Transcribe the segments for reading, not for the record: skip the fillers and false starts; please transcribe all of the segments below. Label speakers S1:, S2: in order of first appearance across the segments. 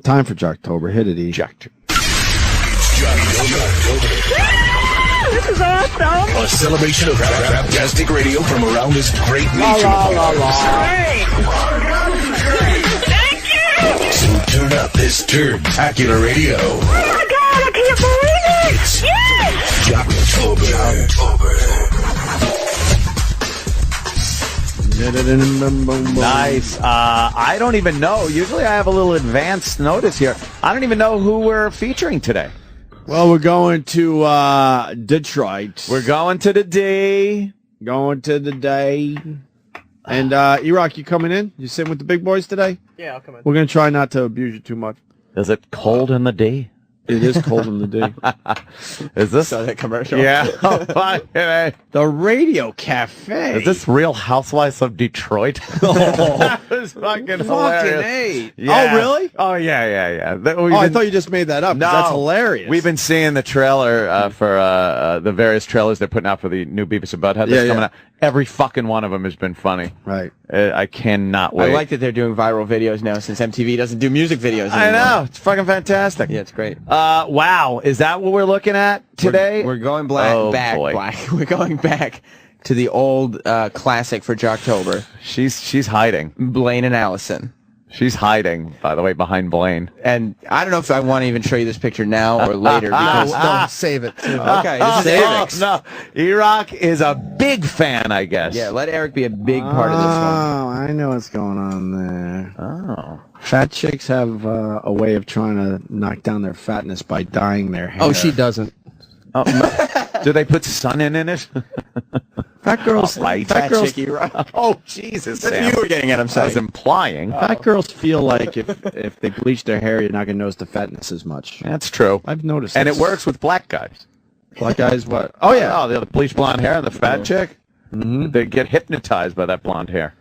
S1: Time for Jocktober. Hit it, E.
S2: Jocktober.
S3: This is awesome!
S4: A celebration of raptastic radio from around this great nation.
S3: Thank you!
S4: So turn up this turn-tacular radio.
S3: Oh my God, I can't believe it! Yes!
S4: Jocktober.
S2: Nice. I don't even know. Usually I have a little advance notice here. I don't even know who we're featuring today.
S1: Well, we're going to Detroit.
S2: We're going to the D.
S1: Going to the day. And, E-Rock, you coming in? You sitting with the big boys today?
S5: Yeah, I'll come in.
S1: We're going to try not to abuse you too much.
S2: Is it cold in the D?
S1: It is cold in the day.
S2: Is this
S5: that commercial?
S2: Yeah.
S1: The Radio Cafe.
S2: Is this Real Housewives of Detroit? That was fucking hilarious.
S5: Hey.
S2: Yeah.
S1: Oh, really?
S2: Oh, yeah.
S1: I thought you just made that up.
S2: No.
S1: That's hilarious.
S2: We've been seeing the trailer for the various trailers they're putting out for the new Beavis and Butthead that's coming out. Every fucking one of them has been funny.
S1: Right.
S2: I cannot wait.
S5: I like that they're doing viral videos now since MTV doesn't do music videos anymore.
S2: I know. It's fucking fantastic.
S5: Yeah, it's great.
S2: Wow. Is that what we're looking at today?
S5: We're going
S2: Oh,
S5: back.
S2: boy.
S5: We're going back to the old classic for Jocktober,
S2: She's hiding.
S5: Blaine and Allyson.
S2: She's hiding, by the way, behind Blaine.
S5: And I don't know if I want to even show you this picture now or later because
S6: No, save it.
S5: okay, this is Eric's.
S2: No, E-Rock is a big fan, I guess.
S5: Yeah, let Eric be a big part of this one.
S1: Oh, I know what's going on there.
S2: Oh.
S1: Fat chicks have a way of trying to knock down their fatness by dyeing their hair.
S6: Oh, she doesn't.
S2: Do they put sun in it?
S1: Fat girls. Fat girls.
S5: Chicky, right?
S2: Oh, Jesus, Sam.
S5: You were getting at him,
S2: I was
S5: saying.
S2: implying.
S1: Fat girls feel like if they bleach their hair, you're not gonna notice the fatness as much.
S2: That's true.
S1: I've noticed.
S2: And it
S1: this.
S2: works with black guys.
S1: Black guys, what? Oh yeah.
S2: Oh, the bleach blonde hair and the fat chick. Mm-hmm. They get hypnotized by that blonde hair.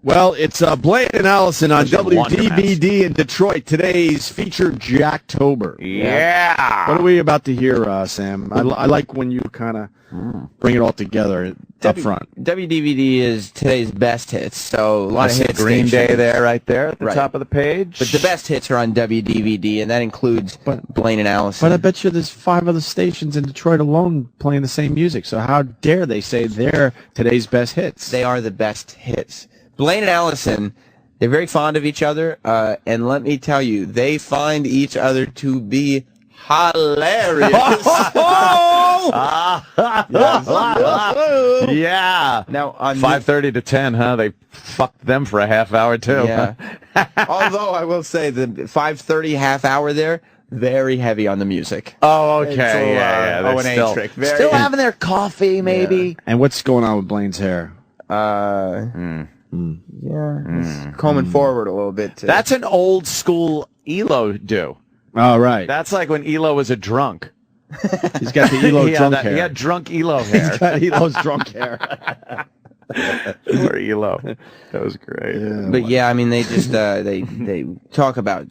S1: Well, it's Blaine and Allyson on
S2: Such a
S1: WDVD in Detroit. Today's featured Jocktober.
S2: Yeah.
S1: What are we about to hear, Sam? I like when you kind of bring it all together up front.
S5: WDVD is today's best hits, so a lot of hits.
S2: Green Day
S5: stations.
S2: there, right there at the
S5: Right.
S2: top of the page.
S5: But the best hits are on WDVD, and that includes Blaine and Allyson.
S1: But I bet you there's 5 other stations in Detroit alone playing the same music. So how dare they say they're today's best hits?
S5: They are the best hits. Blaine and Allyson, they're very fond of each other, and let me tell you, they find each other to be hilarious.
S2: Yeah.
S5: Now, on
S2: 5:30 to 10, huh? They fucked them for a half hour, too.
S5: Yeah. Although I will say the 5:30 half hour there, very heavy on the music.
S2: Oh, okay.
S5: It's
S2: Yeah.
S5: O&A
S2: They're
S5: trick.
S2: still having their coffee, maybe.
S1: And what's going on with Blaine's hair?
S5: It's combing forward a little bit.
S2: That's an old school ELO do.
S1: Oh, right.
S2: That's like when ELO was a drunk.
S1: He's got the ELO drunk hair.
S2: He had drunk ELO hair.
S1: He's got ELO's drunk hair.
S2: Poor ELO. That was great.
S5: But yeah, I mean, they just they talk about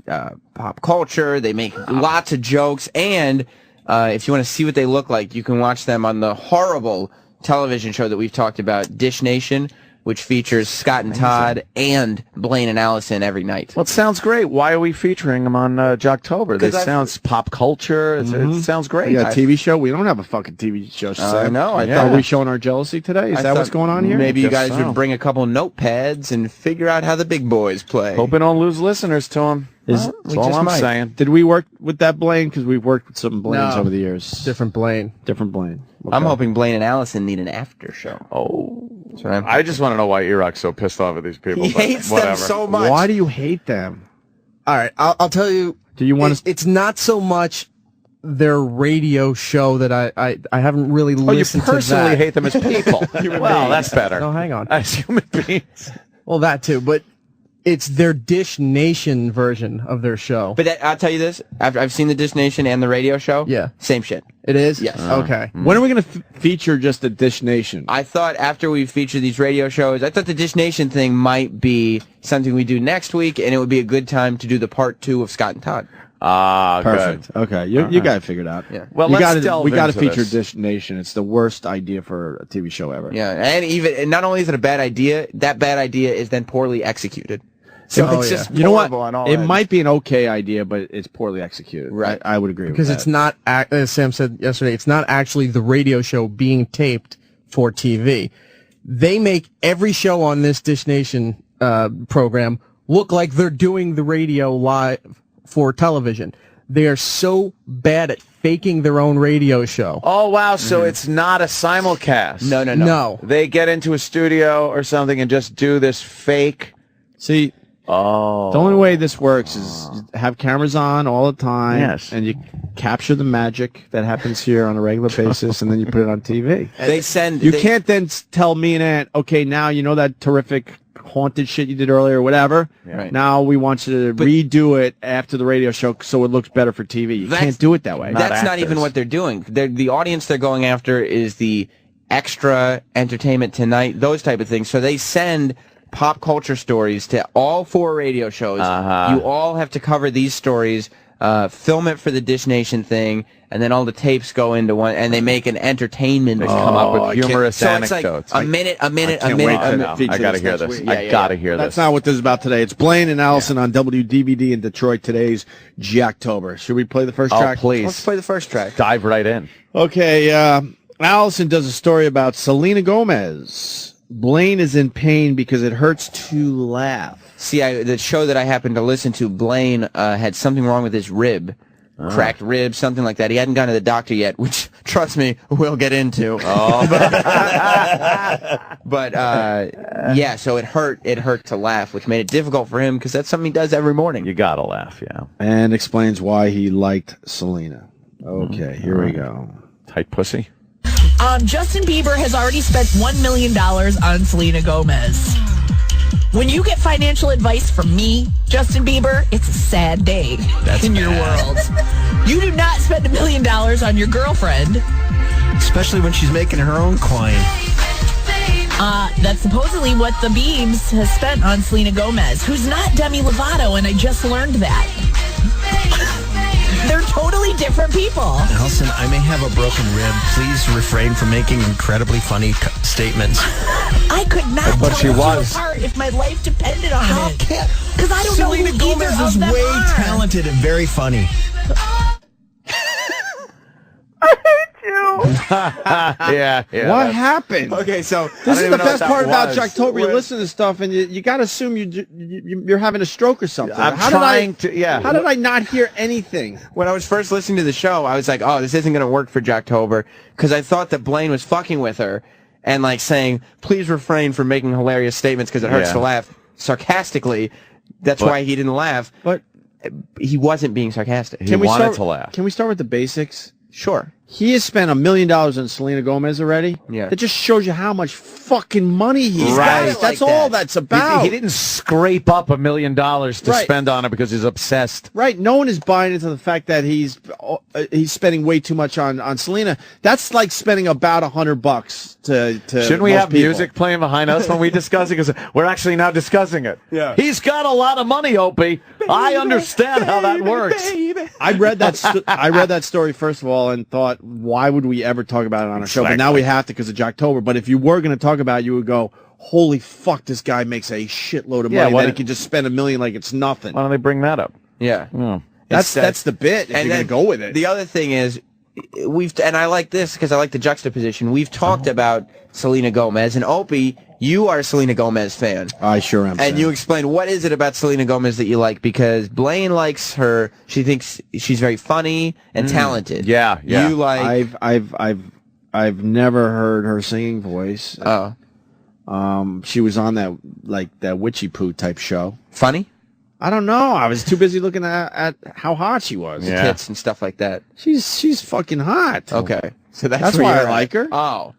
S5: pop culture. They make lots of jokes, and if you want to see what they look like, you can watch them on the horrible television show that we've talked about, Dish Nation, which features Scott and Todd and Blaine and Allyson every night.
S2: Well, it sounds great. Why are we featuring them on Jocktober? This
S5: 'Cause
S2: sounds pop culture. It sounds great.
S1: You got a TV show? We don't have a fucking TV show, Sam.
S5: no, I
S1: Are we showing our jealousy today? Is that what's going on here?
S5: Maybe you
S2: Guess
S5: guys
S2: so.
S5: would bring a couple notepads and figure out how the big boys play.
S2: Hoping don't lose listeners to them. That's
S5: we
S2: all
S5: just
S2: I'm
S5: might.
S2: saying.
S1: Did we work with that Blaine? Because we've worked with some Blaines
S6: No.
S1: over the years.
S6: Different Blaine.
S1: Different Blaine.
S5: I'm
S1: Okay.
S5: hoping Blaine and Allison need an after show.
S2: Oh.
S5: That's what I'm
S2: I just want to know why E-Rock's so pissed off at these people.
S5: He
S2: but
S5: hates them
S2: whatever.
S5: so much.
S1: Why do you hate them?
S6: All right, I'll tell you.
S1: Do you want to?
S6: It's not so much their radio show that I haven't really
S2: Oh, you
S6: listened to
S2: personally
S6: that.
S2: hate them as people. Well, that's better.
S6: No, hang on.
S2: As human beings.
S6: Well, that too, but it's their Dish Nation version of their show.
S5: But I'll tell you this: I've seen the Dish Nation and the radio show.
S6: Yeah.
S5: Same shit.
S6: It is?
S5: Yes.
S6: Okay.
S1: When are we going to feature just the Dish Nation?
S5: I thought after we feature these radio shows, I thought the Dish Nation thing might be something we do next week, and it would be a good time to do the part 2 of Scott and Todd.
S2: Ah,
S1: Perfect.
S2: good.
S1: Okay, you got it figured out.
S5: Yeah.
S2: Well,
S1: we
S2: let's
S1: gotta,
S2: delve
S1: we got to
S2: into
S1: feature
S2: this.
S1: Dish Nation. It's the worst idea for a TV show ever.
S5: Yeah, and not only is it a bad idea, that bad idea is then poorly executed. So it's just
S1: You know what?
S5: horrible on all
S1: It
S5: ends.
S1: might be an okay idea, but it's poorly executed.
S5: Right.
S1: I would agree
S6: Because
S1: with
S6: it's
S1: that.
S6: not, as Sam said yesterday, it's not actually the radio show being taped for TV. They make every show on this Dish Nation program look like they're doing the radio live for television. They are so bad at faking their own radio show.
S2: Oh, wow. So it's not a simulcast.
S6: No.
S2: They get into a studio or something and just do this fake.
S1: See, the only way this works is have cameras on all the time.
S2: Yes.
S1: And you capture the magic that happens here on a regular basis, and then you put it on TV. You can't then tell me and Aunt, okay, now you know that terrific haunted shit you did earlier or whatever.
S5: Right.
S1: Now we want you to redo it after the radio show so it looks better for TV. You can't do it that way.
S5: That's not even what they're doing. The audience they're going after is the extra entertainment tonight, those type of things. So they send pop culture stories to all 4 radio shows. You all have to cover these stories, film it for the Dish Nation thing, and then all the tapes go into one, and they make an entertainment.
S2: They come up with humorous
S5: It's
S2: anecdotes.
S5: like a minute.
S2: I gotta hear this. I gotta hear
S1: That's
S2: this.
S1: not what this is about today. It's Blaine and Allyson on WDVD in Detroit. Today's Jocktober. Should we play the first track?
S2: Please.
S5: Let's play the first track.
S2: Dive right in.
S1: Okay, Allison does a story about Selena Gomez. Blaine is in pain because it hurts to laugh.
S5: See, the show that I happened to listen to, Blaine had something wrong with his rib. Cracked rib, something like that. He hadn't gone to the doctor yet, which, trust me, we'll get into. But yeah, so it hurt to laugh, which made it difficult for him because that's something he does every morning.
S2: You gotta laugh, yeah.
S1: And explains why he liked Selena. Okay, here we go.
S2: Tight pussy.
S7: Justin Bieber has already spent $1 million on Selena Gomez. When you get financial advice from me, Justin Bieber, it's a sad day in your world. You do not spend $1 million on your girlfriend.
S8: Especially when she's making her own coin.
S7: That's supposedly what the Biebs has spent on Selena Gomez, who's not Demi Lovato, and I just learned that. They're totally different people.
S8: Alison, I may have a broken rib. Please refrain from making incredibly funny statements.
S7: I could not
S2: But
S7: tell
S2: she
S7: you
S2: was.
S7: apart if my life depended on it. Because I don't
S8: Selena
S7: know who
S8: Gomez
S7: either
S8: is
S7: of them
S8: way
S7: are.
S8: talented and very funny.
S2: Yeah.
S1: What happened?
S5: Okay, so
S1: This is the
S2: even know
S1: best
S2: what
S1: part
S2: that
S1: about
S2: was.
S1: Jocktober. You listen to stuff, and you got to assume you're having a stroke or something.
S2: I'm
S1: How
S2: trying
S1: did
S2: to, yeah.
S1: How did I not hear anything?
S5: when I was first listening to the show, I was like, oh, this isn't going to work for Jocktober, because I thought that Blaine was fucking with her and like saying, please refrain from making hilarious statements because it hurts to laugh sarcastically. That's why he didn't laugh.
S1: But
S5: He wasn't being sarcastic.
S2: He wanted to laugh.
S1: Can we start with the basics?
S5: Sure.
S1: He has spent $1 million on Selena Gomez already.
S5: Yeah.
S1: That just shows you how much fucking money he's
S2: Right.
S1: got. That's all that's about.
S2: He didn't scrape up $1 million to
S1: Right.
S2: spend on it because he's obsessed.
S1: Right. No one is buying into the fact that he's spending way too much on Selena. That's like spending about $100 to
S2: Shouldn't we
S1: most
S2: have
S1: people.
S2: music playing behind us when we discuss it? Because we're actually now discussing it.
S1: Yeah.
S2: He's got a lot of money, Opie. I understand how that works.
S1: I read that story first of all and thought, why would we ever talk about it on our show? But now we have to because of Jocktober. But if you were going to talk about it, you would go, holy fuck, this guy makes a shitload of money.
S2: why
S1: That he
S2: don't-
S1: can just spend $1 million like it's nothing.
S2: Why don't they bring that up?
S5: Yeah.
S1: That's the bit. If you're going to go with it.
S5: The other thing is, and I like this because I like the juxtaposition. We've talked about Selena Gomez, and Opie, you are a Selena Gomez fan.
S1: I sure am.
S5: And
S1: Sam.
S5: you explain, what is it about Selena Gomez that you like? Because Blaine likes her. She thinks she's very funny and talented.
S2: Yeah.
S5: You like...
S1: I've never heard her singing voice. She was on that witchy poo type show.
S5: Funny?
S1: I don't know. I was too busy looking at how hot she was.
S2: Yeah.
S5: Tits and stuff like that.
S1: She's fucking hot.
S5: Okay. So
S1: That's
S5: where
S1: why I
S5: you're at.
S1: like her.
S5: Oh.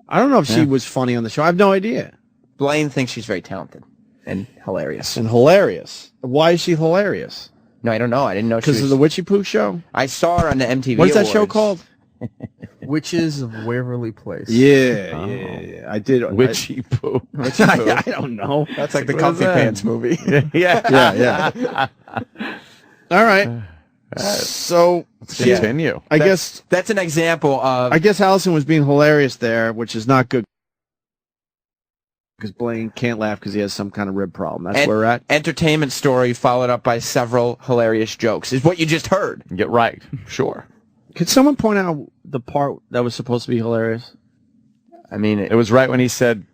S1: I don't know if she was funny on the show. I have no idea.
S5: Blaine thinks she's very talented and hilarious.
S1: And hilarious. Why is she hilarious?
S5: No, I don't know. I didn't know she
S1: Because
S5: was...
S1: of the witchy poo show?
S5: I saw her on the MTV
S1: What is that show
S5: Awards.
S1: called?
S6: Witches of Waverly Place.
S1: Yeah. I did.
S2: Witchy poo.
S1: I don't know.
S5: That's like the
S2: What
S5: Comfy
S2: is that?
S5: Pants movie.
S2: Yeah.
S1: All right. So
S2: Continue.
S1: I guess
S5: That's an example of...
S1: Allison was being hilarious there, which is not good. because Blaine can't laugh because he has some kind of rib problem. That's where we're at.
S5: Entertainment story followed up by several hilarious jokes is what you just heard.
S2: Get right. Sure.
S1: Could someone point out the part that was supposed to be hilarious?
S5: I mean,
S2: it was right when he said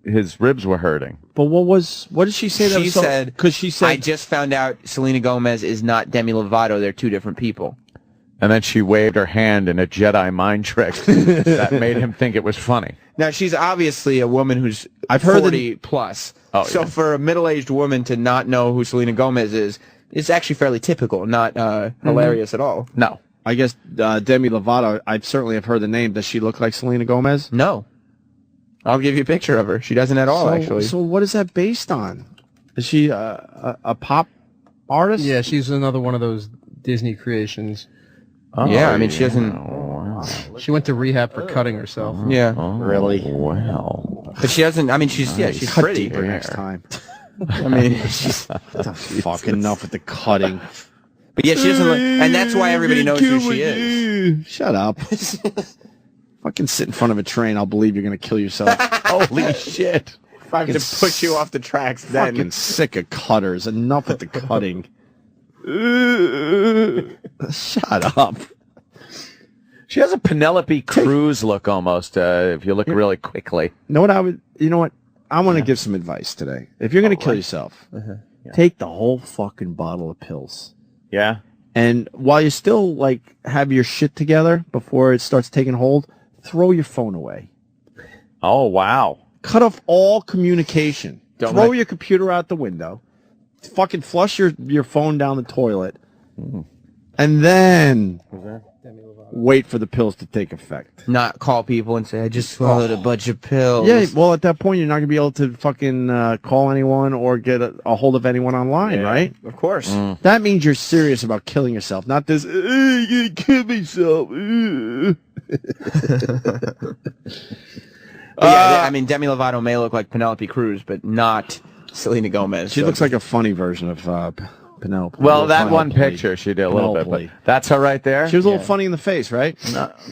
S2: his ribs were hurting.
S1: But what did she say?
S5: She said, I just found out Selena Gomez is not Demi Lovato. They're two different people.
S2: And then she waved her hand in a Jedi mind trick that made him think it was funny.
S5: Now, she's obviously a woman who's
S1: I've heard
S5: 40 plus.
S2: Oh,
S5: so
S2: yeah.
S5: for a middle-aged woman to not know who Selena Gomez is, it's actually fairly typical, not hilarious at all.
S2: No.
S1: I guess Demi Lovato, I certainly have heard the name. Does she look like Selena Gomez?
S5: No. I'll give you a picture of her. She doesn't at all, actually.
S1: So what is that based on? Is she a pop artist?
S6: Yeah, she's another one of those Disney creations.
S5: Oh, yeah, I mean, she doesn't...
S2: Wow.
S6: She went to rehab for cutting herself.
S5: Yeah.
S2: Oh,
S1: really?
S2: Wow.
S5: But she doesn't... I mean, she's she's
S1: Cut
S5: pretty.
S1: deeper next time.
S5: I mean, she's...
S1: Fuck enough with the cutting.
S5: But yeah, she doesn't look... And that's why everybody knows who she is.
S1: Shut up. Fucking sit in front of a train. I'll believe you're going to kill yourself.
S2: Holy shit.
S5: If I have to push you off the tracks, then...
S1: Fucking sick of cutters. Enough with the cutting. Shut up.
S2: She has a Penelope Cruz look almost, if you look really quickly.
S1: You know what? I want to give some advice today. If you're going to kill yourself, take the whole fucking bottle of pills.
S2: Yeah?
S1: And while you still, have your shit together before it starts taking hold, throw your phone away.
S2: Oh, wow.
S1: Cut off all communication. Throw your computer out the window. Fucking flush your phone down the toilet. And then wait for the pills to take effect.
S5: Not call people and say, I just swallowed a bunch of pills.
S1: Yeah, well, at that point, you're not going to be able to fucking call anyone or get a hold of anyone online, right?
S5: Of course.
S1: That means you're serious about killing yourself, not this, I'm going to kill myself.
S5: Yeah, I mean, Demi Lovato may look like Penelope Cruz, but not Selena Gomez.
S1: She looks like a funny version of Penelope.
S2: Well, that one picture she did a little bit, but that's her right there?
S1: She was a little funny in the face, right?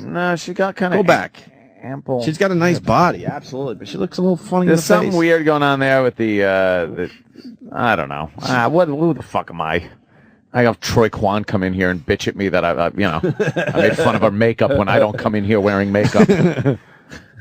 S2: No, she got kind of...
S1: Go back.
S2: Ample.
S1: She's got a nice body, absolutely, but she looks a little funny in the
S2: There's
S1: face.
S2: something weird going on there with the I don't know. Who the fuck am I? I have Troy Kwan come in here and bitch at me that I made fun of her makeup when I don't come in here wearing makeup.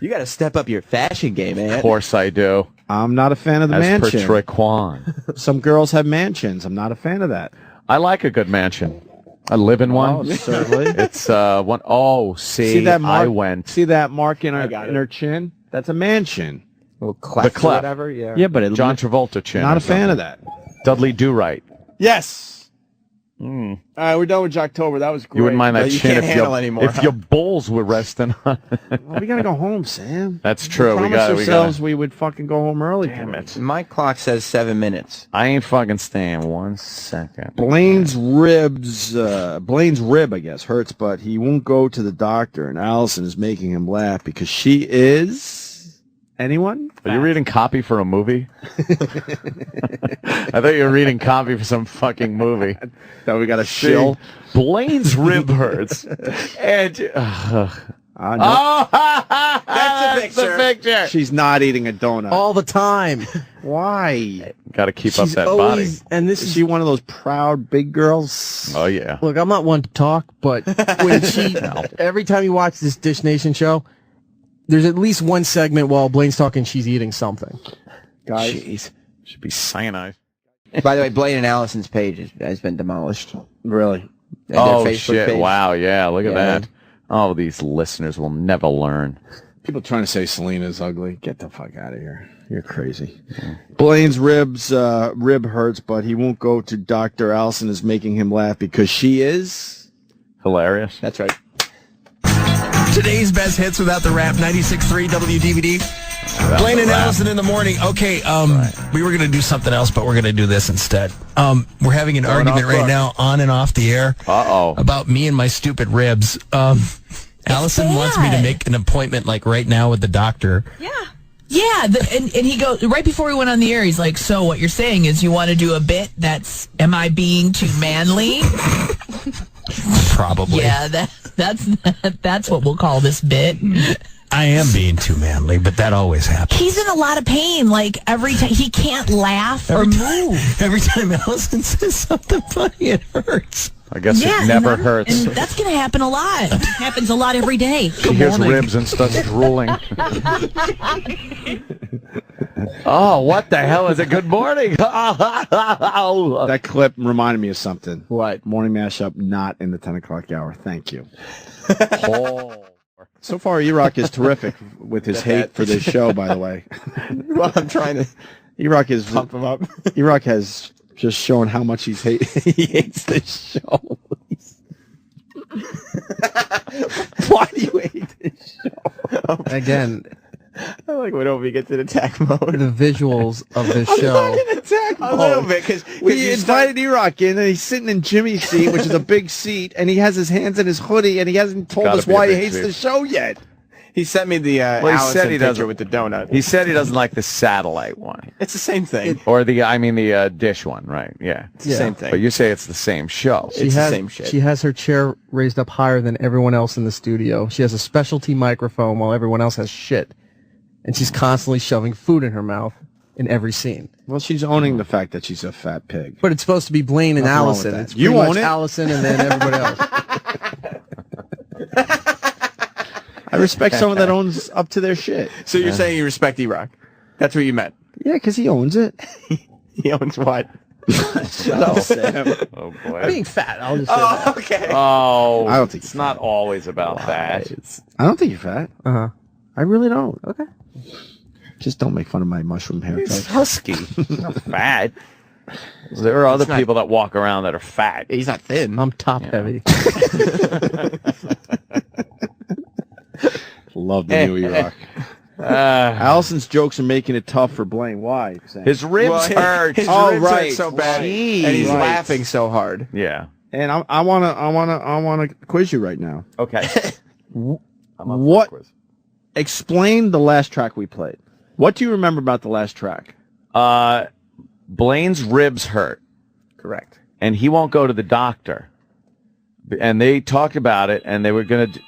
S5: You got to step up your fashion game, man.
S2: Of course I do.
S1: I'm not a fan of the mansion.
S2: As per Troy Kwan.
S1: Some girls have mansions. I'm not a fan of that.
S2: I like a good mansion. I live in one.
S1: Oh, certainly.
S2: It's one. Oh, see
S1: that mark,
S2: I went.
S1: See that mark in her chin? That's a mansion.
S5: Little cleft
S2: the cleft.
S5: or whatever. Yeah.
S1: Yeah, but
S2: John Travolta chin.
S1: Not a fan of that.
S2: Dudley Do-Right.
S1: Yes. All right, we're done with Jocktober. That was great.
S2: You wouldn't mind that
S5: you
S2: chin
S5: can't handle anymore,
S2: if your balls were resting on it.
S1: Well, we gotta go home, Sam.
S2: That's true.
S1: We promised ourselves we would fucking go home early.
S2: Damn it.
S5: My clock says 7 minutes.
S2: I ain't fucking staying 1 second.
S1: Blaine's rib, I guess, hurts, but he won't go to the doctor, and Allison is making him laugh because she is... Anyone?
S2: Are you reading copy for a movie? I thought you were reading copy for some fucking movie.
S1: That we got a shill.
S2: Blaine's rib hurts. And
S1: No.
S5: That's the picture.
S1: She's not eating a donut.
S6: All the time.
S1: Why?
S2: got to keep up
S6: She's
S2: that
S6: always,
S2: body.
S6: and this
S1: Is
S6: is
S1: she one of those proud big girls?
S2: Oh yeah.
S6: Look, I'm not one to talk, but when she, every time you watch this Dish Nation show, there's at least one segment while Blaine's talking, she's eating something.
S1: Guys,
S2: Jeez. Should be cyanide.
S5: By the way, Blaine and Allison's page has been demolished.
S1: really?
S5: Their
S2: Oh
S5: Facebook
S2: shit!
S5: page.
S2: Wow. Yeah. Look at
S5: Yeah.
S2: that. Oh, these listeners will never learn.
S1: People trying to say Selena's ugly. Get the fuck out of here. You're crazy. Blaine's rib hurts, but he won't go to Dr. Allison is making him laugh because she is
S2: Hilarious.
S5: That's right.
S8: Today's best hits without the rap, 96.3 WDVD. Blaine and Allison in the morning. Okay, we were going to do something else, but we're going to do this instead. We're having an argument right now on and off the air about me and my stupid ribs. Allison wants me to make an appointment like right now with the doctor.
S7: Yeah, and he goes, right before we went on the air, he's like, so what you're saying is you want to do a bit that's, am I being too manly?
S8: Probably.
S7: Yeah, that's what we'll call this bit.
S8: I am being too manly, but that always happens.
S7: He's in a lot of pain. Like every time he can't laugh or move.
S8: Every time Allison says something funny, it hurts.
S2: I guess it never hurts.
S7: And that's going to happen a lot. It happens a lot every day.
S2: She hears ribs and starts drooling. Oh, what the hell is it? Good morning.
S1: That clip reminded me of something.
S5: What?
S1: Morning mashup, not in the 10 o'clock hour. Thank you.
S2: Oh.
S1: So far, E-Rock is terrific with his hate for this show, by the way.
S5: Well, I'm trying to
S1: E-Rock is
S5: pump him up.
S1: E-Rock has just shown how much he hates this show. Why do you hate this show?
S6: Again,
S5: I like when Opie gets in attack mode.
S6: the visuals of this show.
S5: In attack mode. A little bit, because
S1: We invited E-Rock in, and he's sitting in Jimmy's seat, which is a big seat, and he has his hands in his hoodie, and he hasn't told
S2: Gotta
S1: us
S2: be a
S1: why he
S2: big
S1: hates
S2: seat.
S1: the show yet.
S5: He sent me the
S2: Well, he
S5: Allison
S2: said he
S5: picture
S2: doesn't-
S5: with the donut.
S2: He said he doesn't like the satellite one.
S5: It's the same thing.
S2: Or the dish one, right? Yeah.
S5: It's the same thing.
S2: But you say it's the same show.
S5: It's the same shit.
S6: She has her chair raised up higher than everyone else in the studio. She has a specialty microphone while everyone else has shit. And she's constantly shoving food in her mouth in every scene.
S1: Well, she's owning the fact that she's a fat pig.
S6: But it's supposed to be Blaine and
S1: Nothing wrong with
S6: Allison.
S1: that.
S6: It's
S1: You
S6: pretty
S1: own
S6: much
S1: it?
S6: Allison and then everybody else.
S1: I respect someone that owns up to their shit.
S5: So you're saying you respect E-Rock? That's what you meant.
S1: Yeah, because he owns it.
S5: He owns what?
S1: Shut up, Sam.
S2: Oh, boy.
S6: Being fat, I'll just say that.
S5: Oh, okay.
S2: Oh,
S1: I don't think
S2: it's not always about that.
S1: I don't think you're fat.
S6: Uh-huh.
S1: I really don't. Okay. Just don't make fun of my mushroom haircut.
S2: Husky. Not fat. There are other people that walk around that are fat.
S5: He's not thin.
S6: I'm top heavy.
S1: Love the new E-Rock. Allison's jokes are making it tough for Blaine. Why, Sam?
S2: His ribs hurt.
S5: His
S1: Oh,
S5: ribs
S1: right.
S5: hurt so bad,
S1: Jeez.
S5: and he's
S1: Right.
S5: laughing so hard.
S2: Yeah.
S1: And I wanna quiz you right now.
S2: Okay. I'm up for
S1: What?
S2: a quiz.
S1: Explain the last track we played. What do you remember about the last track?
S2: Blaine's ribs hurt,
S5: Correct.
S2: and he won't go to the doctor. And they talked about it, and they were going to...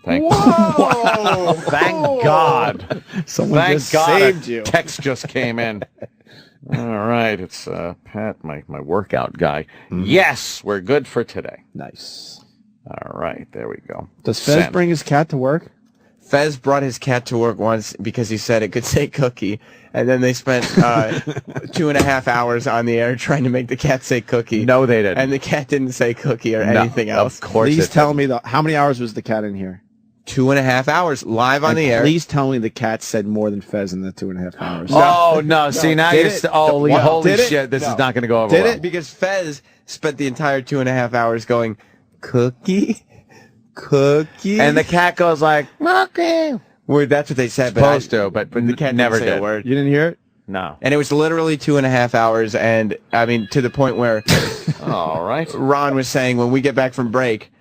S2: Thank
S5: Whoa!
S2: Thank God.
S1: Someone
S2: Thank
S1: just
S2: God
S1: saved
S2: a
S1: you.
S2: text just came in. All right, it's Pat, my workout guy. Yes, we're good for today.
S1: Nice.
S2: All right, there we go.
S1: Does Fez bring his cat to work?
S5: Fez brought his cat to work once because he said it could say cookie, and then they spent 2.5 hours on the air trying to make the cat say cookie.
S2: No, they didn't.
S5: And the cat didn't say cookie or anything else.
S2: Of course
S1: Please
S2: it
S1: tell me how many hours was the cat in here?
S5: 2.5 hours live on
S1: And
S5: the air.
S1: Please tell me the cat said more than Fez in the 2.5 hours.
S2: Oh, no. See, now
S5: Did
S2: you're...
S5: it?
S2: Holy
S1: Did it?
S2: shit, this is not going to go over
S5: Did
S2: well.
S5: it? Because Fez spent the entire 2.5 hours going, cookie? Cookie?
S2: And the cat goes like, okay.
S5: Well, that's what they said.
S2: Supposed to, but
S5: the cat
S2: never
S5: didn't say
S2: did.
S5: a word.
S1: You didn't hear it?
S2: No.
S5: And it was literally 2.5 hours, and I mean, to the point where
S2: All right.
S5: Ron was saying when we get back from break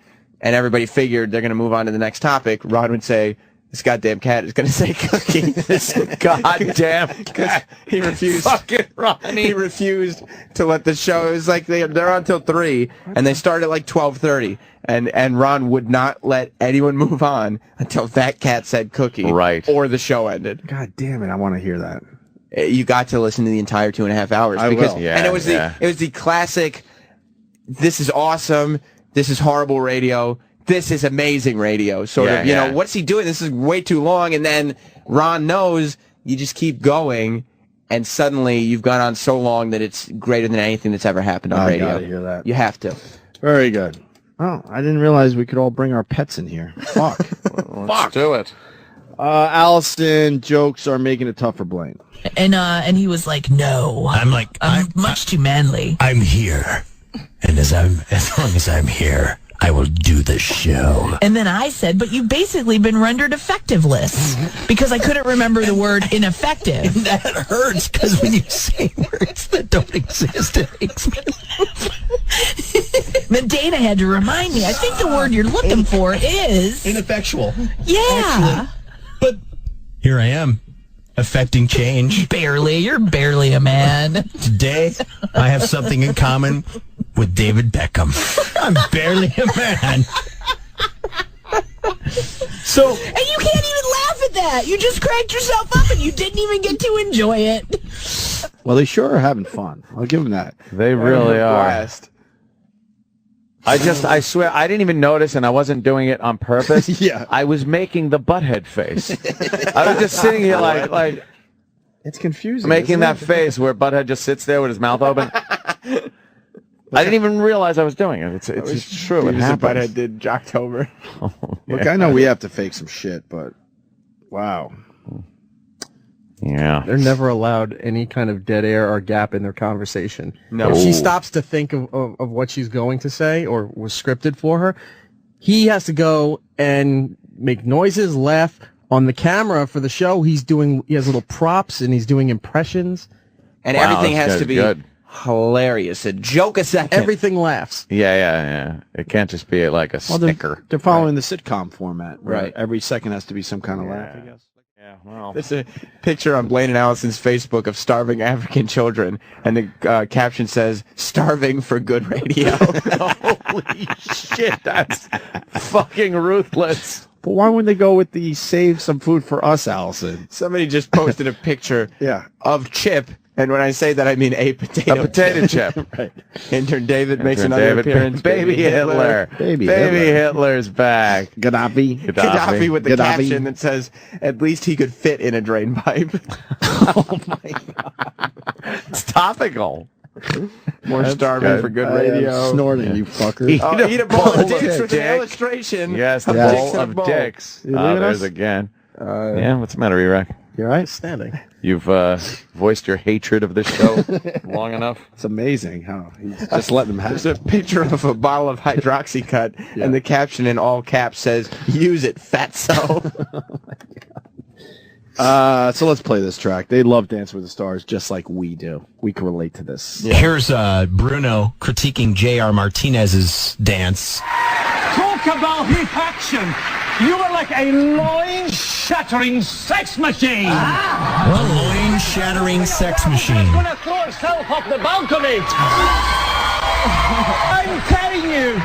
S5: and everybody figured they're going to move on to the next topic, Ron would say, this goddamn cat is going to say cookie.
S2: This goddamn cat.
S5: He refused.
S2: Fucking Ronnie.
S5: He refused to let the show. It was like they're on till 3, and they start at like 12:30, and Ron would not let anyone move on until that cat said cookie,
S2: Right.
S5: or the show ended.
S1: God damn it! I want to hear that.
S5: You got to listen to the entire 2.5 hours.
S1: I
S5: because,
S1: will.
S2: Yeah,
S5: and it was the classic. This is awesome. This is horrible radio. This is amazing radio. Sort of, you know, what's he doing? This is way too long. And then Ron knows you just keep going, and suddenly you've gone on so long that it's greater than anything that's ever happened on radio.
S1: I gotta hear that.
S5: You have to.
S1: Very good. Oh, I didn't realize we could all bring our pets in here. Fuck.
S2: Let's do it.
S1: Allison, jokes are making it tough for Blaine.
S7: And he was like, no.
S8: I'm like,
S7: I'm much too manly.
S8: I'm here, and as long as I'm here, I will do the show.
S7: And then I said, but you've basically been rendered effectiveless because I couldn't remember the word ineffective.
S8: That hurts because when you say words that don't exist, it makes me
S7: Then Dana had to remind me. I think the word you're looking for is
S8: ineffectual.
S7: yeah.
S8: But here I am, affecting change.
S7: Barely. You're barely a man.
S8: Today, I have something in common with David Beckham. I'm barely a man. So,
S7: And you can't even laugh at that. You just cracked yourself up and you didn't even get to enjoy it.
S1: Well, they sure are having fun. I'll give them that.
S2: They really are.
S5: Blast.
S2: I swear, I didn't even notice, and I wasn't doing it on purpose.
S1: Yeah.
S2: I was making the butthead face. I was just sitting here like
S1: It's confusing.
S2: making that face where Butthead just sits there with his mouth open. I didn't even realize I was doing it. It's true. It happens.
S5: Butthead did Jocktober.
S1: Look, I know we have to fake some shit, but wow.
S2: Yeah.
S6: They're never allowed any kind of dead air or gap in their conversation.
S5: No.
S6: If she stops to think of what she's going to say or was scripted for her, he has to go and make noises, laugh. On the camera for the show, he has little props and he's doing impressions.
S5: And
S2: Wow,
S5: everything
S2: this
S5: has
S2: guy's
S5: to be
S2: good.
S5: hilarious. A joke a second.
S6: Everything laughs.
S2: Yeah. It can't just be like a snicker.
S1: They're following the sitcom format.
S5: Right.
S1: Every second has to be some kind of laugh, I guess.
S2: Yeah, well.
S5: There's a picture on Blaine and Allison's Facebook of starving African children, and the caption says, "Starving for good radio."
S2: Holy shit, that's fucking ruthless.
S1: But why wouldn't they go with the save some food for us, Allison?
S5: Somebody just posted a picture of Chip, and when I say that, I mean a potato
S2: chip.
S1: Right.
S5: Intern David makes another appearance.
S2: Baby Hitler.
S1: Baby
S2: Hitler's back.
S1: Gaddafi.
S5: with the
S1: Gaddafi.
S5: caption that says, "At least he could fit in a drain pipe."
S1: Oh, my God.
S2: It's topical.
S5: More starving
S2: good.
S5: for good
S1: I am
S5: radio.
S1: snorting, you fucker.
S5: Eat a bowl of dicks with an
S2: dick.
S5: illustration.
S2: Yes, the
S1: Yes.
S2: bowl of dicks.
S1: You leaving
S2: There's
S1: us?
S2: again. Yeah, what's the matter, E-Rack?
S1: You all right?
S6: Standing.
S2: You've voiced your hatred of this show long enough.
S1: It's amazing how he's just letting them have
S5: There's
S1: it.
S5: a picture of a bottle of Hydroxycut, and the caption in all caps says, "Use it, fatso."
S1: So let's play this track. They love Dance with the Stars just like we do. We can relate to this.
S8: Here's Bruno critiquing J.R. Martinez's dance.
S9: Talk about hip action. You were like a loin-shattering sex machine.
S8: A loin-shattering sex machine.
S9: Going to throw herself off the balcony. I'm telling you,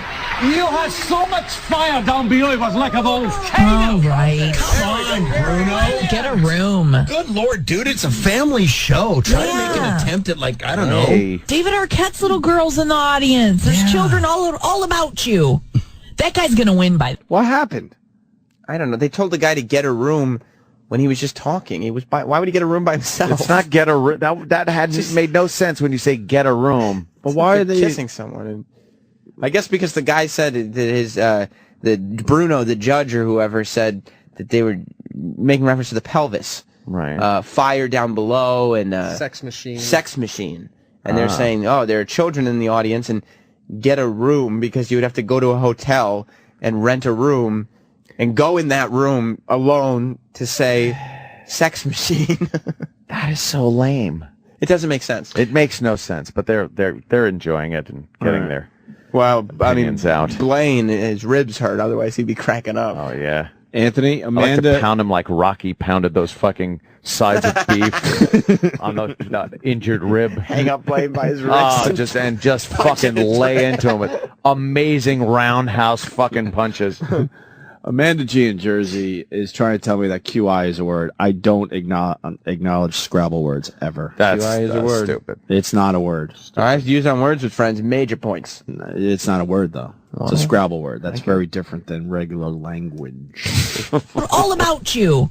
S9: you had so much fire down below. It was like a volcano.
S7: All right.
S8: Come on, Bruno.
S7: Get a room.
S8: Good Lord, dude, it's a family show. Try to make an attempt at, like, I don't know.
S2: Hey.
S7: David Arquette's little girls in the audience. There's children all about you. That guy's going to win by...
S1: What happened?
S5: I don't know. They told the guy to get a room when he was just talking. Why would he get a room by himself?
S2: It's not get a room. That had made no sense when you say get a room.
S1: But why are they
S5: kissing someone? And I guess because the guy said that Bruno, the judge or whoever, said that they were making reference to the pelvis.
S2: Right.
S5: Fire down below and
S6: Sex machine.
S5: sex machine. And they're saying, oh, there are children in the audience and get a room because you would have to go to a hotel and rent a room and go in that room alone to say sex machine.
S2: That is so lame.
S5: It doesn't make sense.
S2: It makes no sense, but they're enjoying it and getting there.
S5: Well, I mean,
S2: Opinions out.
S5: Blaine, his ribs hurt. Otherwise, he'd be cracking up.
S2: Oh yeah.
S1: Anthony,
S2: I like
S1: Amanda,
S2: to pound him like Rocky pounded those fucking sides of beef on the injured rib.
S5: Hang up Blaine by his wrist.
S2: Oh, just fucking lay into him with amazing roundhouse fucking punches.
S1: Amanda G in Jersey is trying to tell me that QI is a word. I don't acknowledge Scrabble words ever.
S2: That's
S5: a word.
S2: stupid.
S1: It's not a word.
S5: All right, use on words with friends. Major points.
S1: It's not a word, though. It's a Scrabble word. That's very different than regular language.
S7: We're all about you.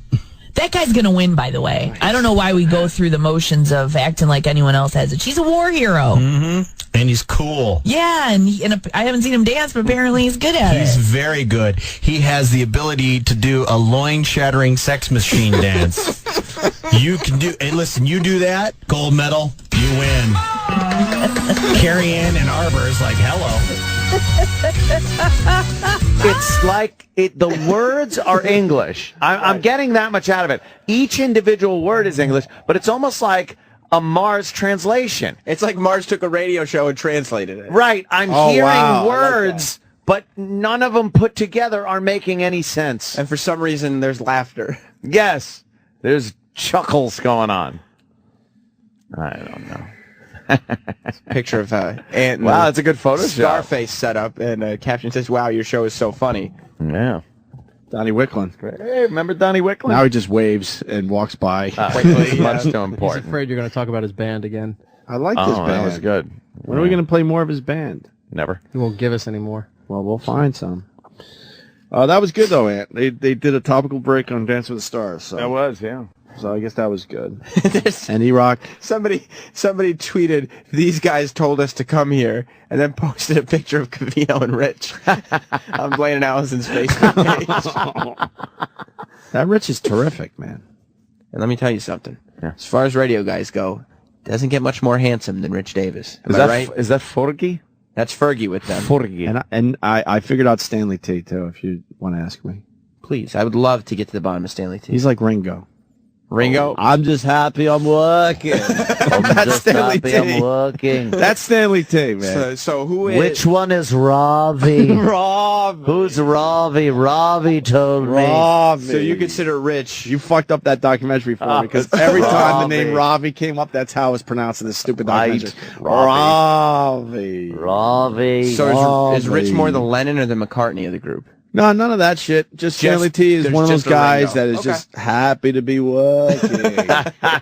S7: That guy's going to win, by the way. I don't know why we go through the motions of acting like anyone else has it. She's a war hero.
S8: Mm-hmm. And he's cool.
S7: Yeah, and I haven't seen him dance, but apparently he's good at
S8: He's
S7: it.
S8: very good. He has the ability to do a loin-shattering sex machine dance. You can do... Hey, listen, you do that, gold medal, you win. Carrie Ann and Arbor is like, hello.
S2: It's like the words are English. I'm getting that much out of it. Each individual word is English, but it's almost like a Mars translation.
S5: It's like Mars took a radio show and translated it.
S2: Right. I'm
S1: Oh,
S2: hearing
S1: wow.
S2: words, but none of them put together are making any sense.
S5: And for some reason, there's laughter.
S2: Yes. There's chuckles going on. I don't know.
S5: Picture of Ant.
S2: Wow, that's a good photo shot.
S5: Scarface setup, and caption says, "Wow, your show is so funny."
S2: Yeah.
S1: Donnie Wicklund.
S2: Hey, remember Donnie Wicklund?
S1: Now he just waves and walks by.
S2: Quickly, much too
S6: He's
S2: important.
S6: afraid you're going to talk about his band again.
S1: I like this band.
S2: That was good.
S1: When are we going to play more of his band?
S2: Never.
S6: He won't give us any more.
S1: Well, we'll find some. That was good, though, Ant. They did a topical break on Dance with the Stars. So.
S2: That was, yeah.
S1: So I guess that was good. And E-Rock.
S5: Somebody tweeted, these guys told us to come here, and then posted a picture of Cavino and Rich on Blaine and Allison's Facebook page.
S1: That Rich is terrific, man.
S5: And let me tell you something. Yeah. As far as radio guys go, doesn't get much more handsome than Rich Davis. Am I right?
S2: Is that Fergie?
S5: That's Fergie with them.
S2: Fergie.
S1: And I figured out Stanley T, too, if you want to ask me.
S5: Please, I would love to get to the bottom of Stanley T.
S1: He's like Ringo.
S5: Ringo?
S10: I'm just happy I'm working.
S1: That's Stanley T.
S10: I'm working.
S1: That's Stanley T, man.
S5: So who is...
S10: Which one is Ravi?
S1: Ravi.
S10: Who's Ravi? Ravi told me.
S1: Ravi.
S5: So you consider Rich...
S1: You fucked up that documentary for me because every time the name Ravi came up, that's how it was pronounced in this stupid documentary. Ravi.
S10: Ravi.
S5: So is Rich more the Lennon or the McCartney of the group?
S1: No, none of that shit. Just Stanley T is one of those guys that is just happy to be working.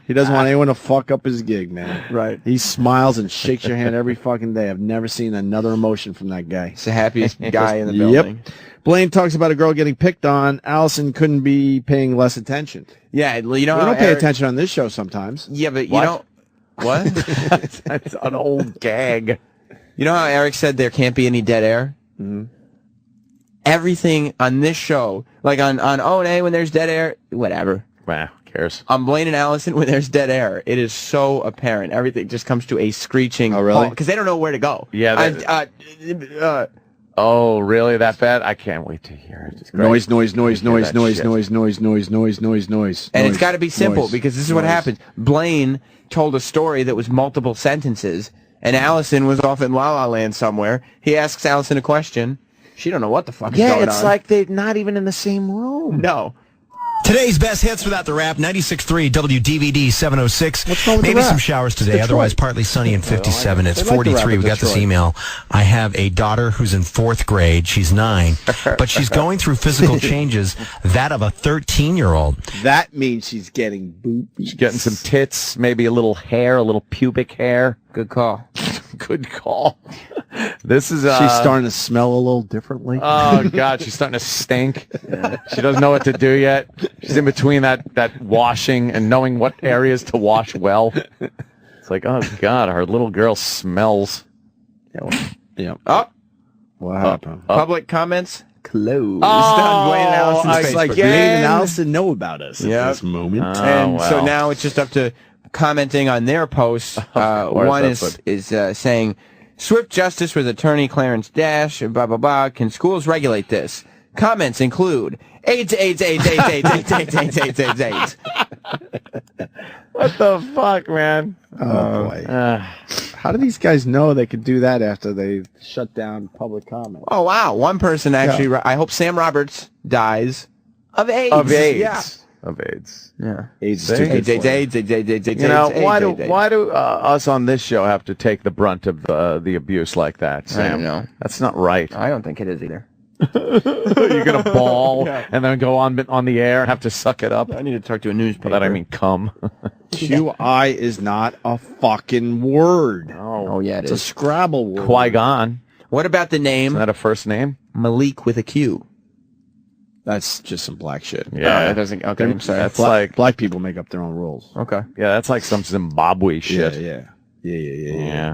S1: He doesn't want anyone to fuck up his gig, man.
S5: Right.
S1: He smiles and shakes your hand every fucking day. I've never seen another emotion from that guy.
S5: He's the happiest guy in the building.
S1: Yep. Blaine talks about a girl getting picked on. Allison couldn't be paying less attention.
S5: Yeah, you know
S1: we
S5: how
S1: don't pay attention on this show sometimes.
S5: Yeah, but you don't... What?
S2: That's an old gag.
S5: You know how Eric said there can't be any dead air?
S1: Mm-hmm.
S5: Everything on this show, like on O&A when there's dead air, whatever.
S2: Wow, who cares?
S5: On Blaine and Allison when there's dead air, it is so apparent. Everything just comes to a screeching halt because they don't know where to go.
S2: Yeah. Oh, really? That bad? I can't wait to hear it.
S1: Noise.
S5: And it's got to be simple because this is what happens. Blaine told a story that was multiple sentences, and Allison was off in La La Land somewhere. He asks Allison a question. She don't know what the fuck is going on.
S2: Yeah, it's like they're not even in the same room.
S5: No.
S8: Today's best hits without the rap, 96.3 WDVD 706.
S1: What's wrong with
S8: Maybe
S1: the rap?
S8: some showers today, otherwise partly sunny and 57. It's
S1: They like the rap
S8: 43.
S1: of
S8: We got this
S1: Detroit.
S8: email. I have a daughter who's in 4th grade. She's 9, but she's going through physical changes, that of a 13-year-old.
S1: That means she's getting boobies.
S2: She's getting some tits, maybe a little hair, a little pubic hair.
S5: Good call.
S2: Good call. This is
S1: She's starting to smell a little differently.
S2: Oh God, she's starting to stink. She doesn't know what to do yet. She's in between that washing and knowing what areas to wash well. It's like, oh God, our little girl smells.
S1: Yeah.
S5: Oh,
S1: What happened?
S5: public comments closed.
S2: Oh,
S5: on Blaine and Allison's
S2: I was
S5: Facebook.
S2: like,
S1: Blaine
S2: yeah.
S1: and Allison know about us at
S5: Yep.
S1: this moment.
S5: And so
S2: wow.
S5: now it's just up to commenting on their posts. One
S2: that's
S5: is saying, swift justice with attorney Clarence Dash, blah, blah, blah. Can schools regulate this? Comments include AIDS.
S2: What the fuck, man?
S1: Oh, boy. How do these guys know they could do that after they shut down public comment?
S5: Oh, wow. One person actually, I hope Sam Roberts dies of AIDS.
S2: Of AIDS.
S5: Yeah.
S2: Of AIDS.
S5: Yeah.
S1: AIDS
S2: See?
S1: is too good for it.
S5: AIDS.
S2: You know, why do us on this show have to take the brunt of the abuse like that, Sam?
S5: I don't know.
S2: That's not right.
S5: I don't think it is either.
S2: You're gonna bawl and then go on the air and have to suck it up.
S5: I need to talk to a newspaper.
S2: By that I mean cum.
S1: QI is not a fucking word.
S5: Oh, yeah,
S1: It's a Scrabble word.
S2: Qui-Gon.
S5: What about the name
S2: Isn't that a first name?
S5: Malik with a Q?
S1: That's just some black shit.
S2: Yeah.
S5: That doesn't. Okay, I'm sorry.
S2: That's like
S1: Black people make up their own rules.
S5: Okay.
S2: yeah, that's like some Zimbabwe shit.
S1: Yeah.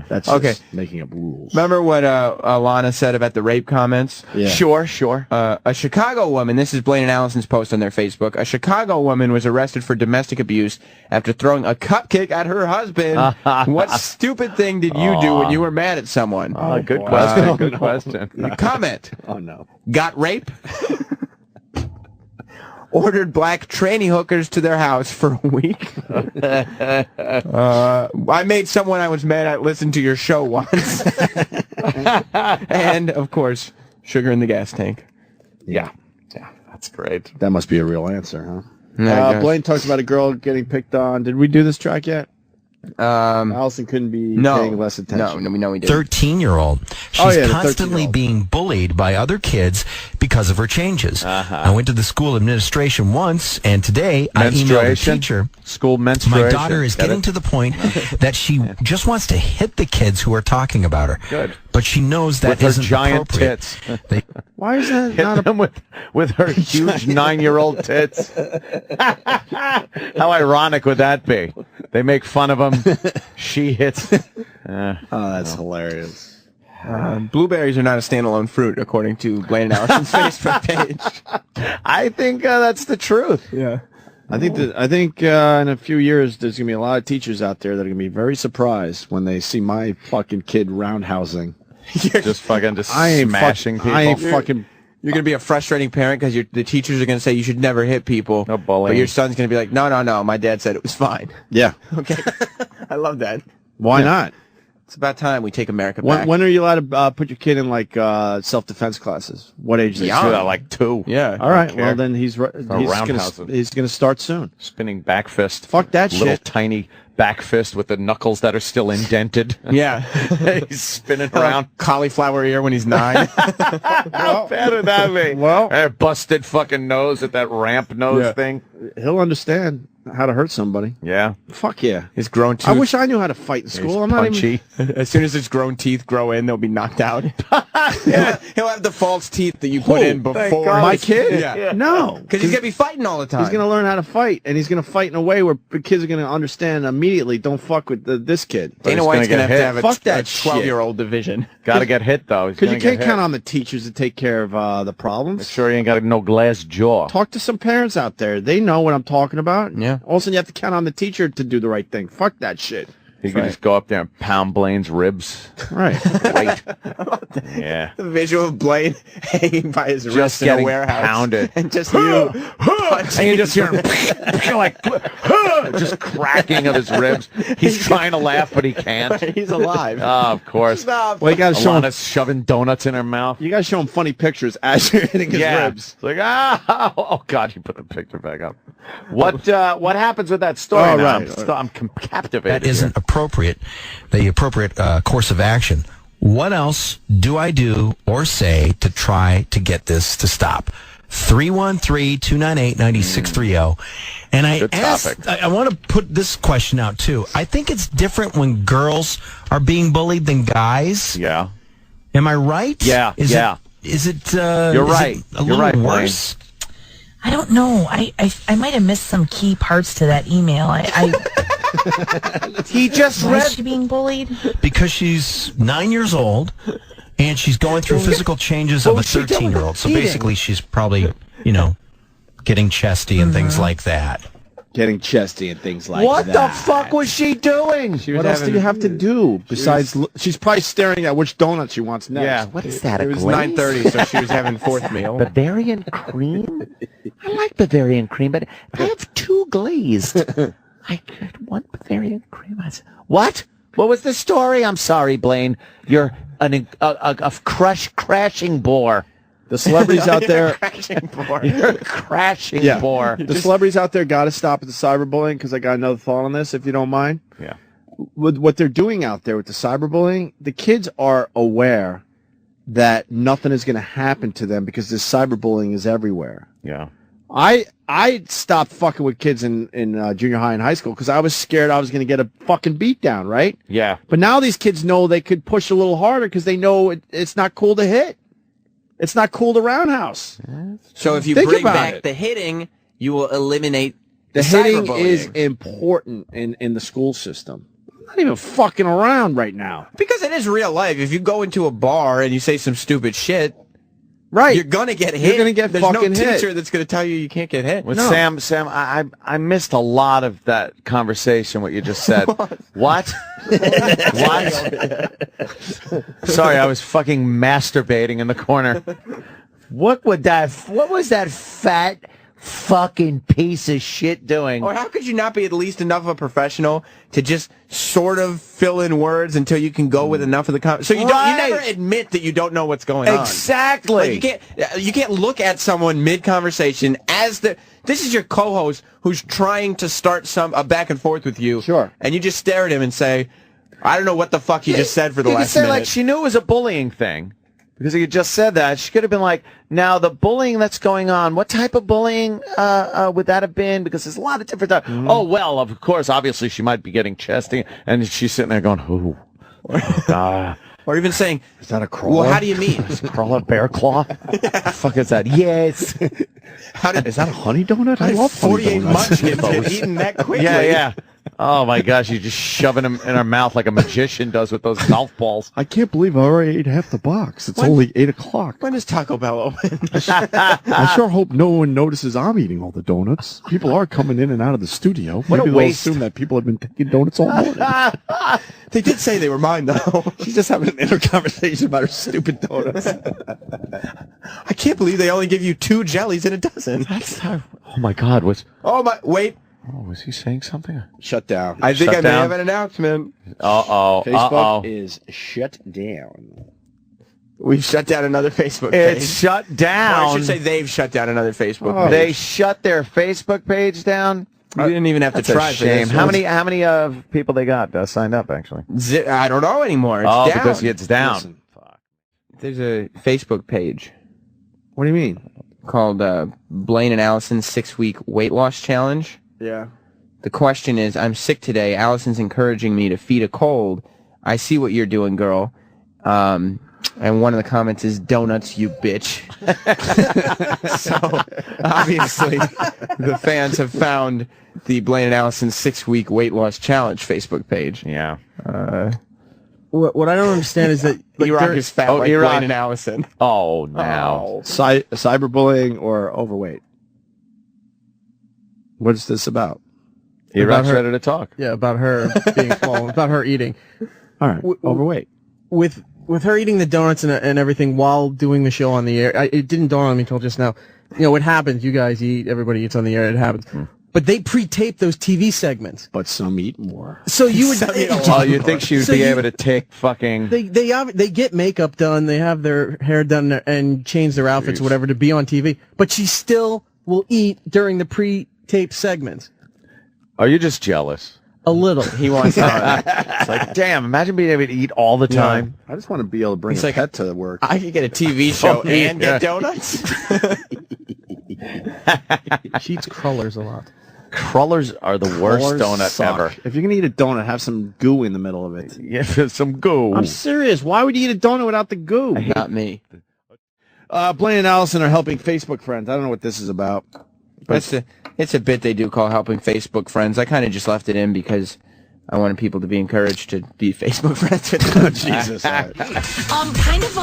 S1: That's
S5: Okay.
S1: just making up rules.
S5: Remember what Alana said about the rape comments?
S1: Yeah.
S2: Sure.
S5: A Chicago woman, this is Blaine and Allison's post on their Facebook, a Chicago woman was arrested for domestic abuse after throwing a cupcake at her husband. What stupid thing did you do when you were mad at someone?
S2: Good question. Good question.
S5: Comment.
S1: Oh, no.
S5: Got rape? Ordered black tranny hookers to their house for a week. I made someone I was mad at listen to your show once. And, of course, sugar in the gas tank.
S2: Yeah, that's great.
S1: That must be a real answer, huh?
S5: Yeah, I guess.
S1: Blaine talks about a girl getting picked on. Did we do this track yet? Allison couldn't be paying less attention.
S5: No, we know we did.
S8: 13-year-old. She's
S1: the
S8: constantly
S1: 13-year-old.
S8: being bullied by other kids because of her changes. I went to the school administration once, and today I emailed the teacher.
S2: School menstruation.
S8: My daughter is getting to the point that she just wants to hit the kids who are talking about her.
S2: Good.
S8: But she knows that
S2: with her
S8: isn't
S2: giant
S8: appropriate.
S2: tits.
S1: Why is that
S2: Hit
S1: not
S2: them with her huge 9-year-old tits. How ironic would that be? They make fun of them. She hits.
S1: that's hilarious.
S5: Blueberries are not a standalone fruit, according to Blaine and Allison's Facebook page.
S2: I think that's the truth.
S5: Yeah.
S1: I think in a few years there's gonna be a lot of teachers out there that are gonna be very surprised when they see my fucking kid roundhousing.
S2: Just smashing people.
S1: I ain't fucking.
S5: You're going to be a frustrating parent because the teachers are going to say you should never hit people.
S2: No bullying.
S5: But your son's going to be like, no, my dad said it was fine.
S1: Yeah.
S5: Okay. I love that.
S1: Why not?
S5: It's about time we take America back.
S1: When are you allowed to put your kid in like self-defense classes? What age?
S2: Like 2.
S5: Yeah.
S1: All right. Well, then he's gonna start soon.
S2: Spinning back fist.
S1: Fuck that
S2: little
S1: shit.
S2: tiny back fist with the knuckles that are still indented.
S5: Yeah.
S2: He's spinning around.
S5: Cauliflower ear when he's 9.
S2: How bad would that be?
S1: Well,
S2: busted fucking nose at that ramp nose thing.
S1: He'll understand how to hurt somebody.
S2: Yeah.
S1: Fuck yeah.
S5: His grown teeth.
S1: I wish I knew how to fight in school. I'm not
S2: punchy.
S1: even.
S5: As soon as his grown teeth grow in, they'll be knocked out. He'll have the false teeth that you put in before.
S1: My kid?
S5: Yeah.
S1: No.
S5: Because he's going to be fighting all the time.
S1: He's going to learn how to fight, and he's going to fight in a way where the kids are going to understand immediately, don't fuck with this kid.
S5: Dana White's going to have a
S1: Fuck that
S5: 12-year-old division.
S2: Got to get hit, though.
S1: Because you can't count on the teachers to take care of the problems.
S2: Make sure you ain't got no glass jaw.
S1: Talk to some parents out there. They know what I'm talking about.
S5: Yeah.
S1: All of a sudden, you have to count on the teacher to do the right thing. Fuck that shit.
S2: You can just go up there and pound Blaine's ribs.
S1: Right.
S2: Right. Yeah.
S5: The visual of Blaine hanging by his wrist in a
S2: getting
S5: warehouse.
S2: Pounded.
S5: And just you
S2: And you just hear him like just cracking of his ribs. He's trying to laugh, but he can't.
S5: He's alive.
S2: Oh, of course.
S5: Stop.
S1: Well, you got to show him.
S2: Alana's shoving donuts in her mouth.
S1: You got to show him funny pictures as you're hitting his ribs.
S2: It's like, oh God, you put the picture back up. What happens with that story
S1: Oh,
S2: now?
S1: right.
S2: I'm captivated.
S8: That isn't appropriate, the appropriate course of action. What else do I do or say to try to get this to stop? 313-298-9630. And I asked, I want to put this question out too. I think it's different when girls are being bullied than guys.
S2: Yeah.
S8: Am I right?
S2: Yeah.
S8: Is
S2: yeah.
S8: it
S2: You're right.
S8: A little
S2: right,
S8: worse?
S7: I don't know. I might have missed some key parts to that email.
S2: He just
S7: Why is she being bullied?
S8: Because she's 9 years old and she's going through physical changes of a 13-year-old. So basically she's probably, getting chesty and things like that.
S1: Getting chesty and things like
S2: What
S1: that.
S2: the fuck was she doing?
S1: What else do you have to do besides? She's probably staring at which donut she wants next.
S2: Yeah. What is that?
S5: It was 9:30, so she was having fourth meal.
S10: Bavarian cream? I like Bavarian cream, but I have 2 glazed. I get 1 Bavarian cream. What? What was the story? I'm sorry, Blaine. You're a crashing bore.
S1: The celebrities out there.
S2: You're a crashing bore.
S1: The celebrities out there got to stop at the cyberbullying because I got another thought on this, if you don't mind.
S2: Yeah.
S1: With what they're doing out there with the cyberbullying, the kids are aware that nothing is going to happen to them because this cyberbullying is everywhere.
S2: Yeah.
S1: I stopped fucking with kids in junior high and high school because I was scared I was going to get a fucking beat down, right?
S2: Yeah.
S1: But now these kids know they could push a little harder because they know it's not cool to hit. It's not cool to roundhouse.
S5: So if you
S1: Think
S5: bring
S1: about
S5: back
S1: it.
S5: the hitting, you will eliminate
S1: The hitting
S5: cyberbullying.
S1: is important in the school system. I'm not even fucking around right now.
S5: Because it is real life. If you go into a bar and you say some stupid shit,
S1: right,
S5: you're gonna get hit.
S1: You're gonna get
S5: There's
S1: fucking
S5: no
S1: hit.
S5: teacher that's gonna tell you can't get hit.
S2: With Sam, I missed a lot of that conversation. What you just said. What? What? Sorry, I was fucking masturbating in the corner.
S10: What was that fat fucking piece of shit doing?
S5: Or how could you not be at least enough of a professional to just sort of fill in words until you can go with enough of the so you don't you never admit that you don't know what's going on.
S2: Exactly.
S5: Like you can't look at someone mid conversation as This is your co-host who's trying to start a back and forth with you.
S1: Sure.
S5: And you just stare at him and say, I don't know what the fuck you just said for the last
S2: say,
S5: minute.
S2: like, she knew it was a bullying thing. Because he just said that. She could have been like, now the bullying that's going on, what type of bullying would that have been? Because there's a lot of different types. Oh, well, of course, obviously she might be getting chesty. And she's sitting there going, ooh.
S5: Or even saying,
S1: is that a crawler?
S5: Well, how do you mean?
S2: Is it crawler bear claw? What the fuck is that? Yes.
S1: Is that a honey donut? I love
S5: 48
S1: honey donuts.
S5: munchkins get eaten that quickly.
S2: Yeah. Oh, my gosh, you're just shoving them in her mouth like a magician does with those golf balls.
S1: I can't believe I already ate half the box. It's only 8 o'clock.
S5: When is Taco Bell open?
S1: I sure hope no one notices I'm eating all the donuts. People are coming in and out of the studio.
S2: What a
S1: Maybe they'll
S2: waste.
S1: assume that people have been taking donuts all morning.
S5: They did say they were mine, though.
S1: She's just having an inner conversation about her stupid donuts.
S5: I can't believe they only give you 2 jellies in a dozen.
S2: Oh, my God.
S5: Wait.
S2: Oh, was he saying something?
S1: Shut down.
S5: I think
S2: Shut
S5: I may
S2: down?
S5: have an announcement.
S2: Uh-oh.
S1: Facebook is shut down.
S5: We've shut down another Facebook page.
S2: It's shut
S5: Or
S2: down.
S5: I should say they've shut down another Facebook page.
S2: They shut their Facebook page down?
S5: You didn't even have to
S2: That's
S5: try
S2: a
S5: for
S2: shame.
S5: this.
S2: How many people they got signed up, actually?
S5: I don't know anymore. It's down.
S2: Because it's down.
S1: Listen.
S5: There's a Facebook page
S1: What do you mean?
S5: called Blaine and Allyson 6-Week Weight Loss Challenge.
S1: Yeah.
S5: The question is, I'm sick today. Allison's encouraging me to feed a cold. I see what you're doing, girl. And one of the comments is, donuts, you bitch. So, obviously, the fans have found the Blaine and Allison 6-Week Weight Loss Challenge Facebook page.
S2: Yeah.
S6: What I don't understand is that
S5: E-Rock is fat like Blaine and Allison.
S2: Oh, now.
S1: Cyberbullying or overweight? What is this about?
S2: E-Rock's ready to talk.
S6: Yeah, about her being small, about her eating.
S1: All right, overweight.
S6: With her eating the donuts and everything while doing the show on the air, it didn't dawn on me until just now. You know, it happens. You guys eat, everybody eats on the air, it happens. But they pre-tape those TV segments.
S1: But some eat more.
S6: So you would...
S2: Oh, you think she would be able to take fucking...
S6: They get makeup done, they have their hair done and change their outfits or whatever to be on TV, but she still will eat during the pre-tape segments.
S2: Are you just jealous?
S6: A little.
S5: He wants to...
S2: It's like, damn, imagine being able to eat all the time.
S1: I just want to be able to bring
S5: It's
S1: a
S5: like-
S1: pet to work.
S5: I could get a TV show and get donuts.
S6: She eats crullers a lot.
S2: Crullers are the worst
S1: Crullers
S2: donut
S1: suck.
S2: ever.
S1: If you're going to eat a donut, have some goo in the middle of it.
S2: Yeah, some goo.
S1: I'm serious. Why would you eat a donut without the goo?
S5: Not me.
S1: Blaine and Allison are helping Facebook friends. I don't know what this is about.
S5: It's a bit they do call helping Facebook friends. I kind of just left it in because I wanted people to be encouraged to be Facebook friends with them.
S1: Jesus.
S7: Kind of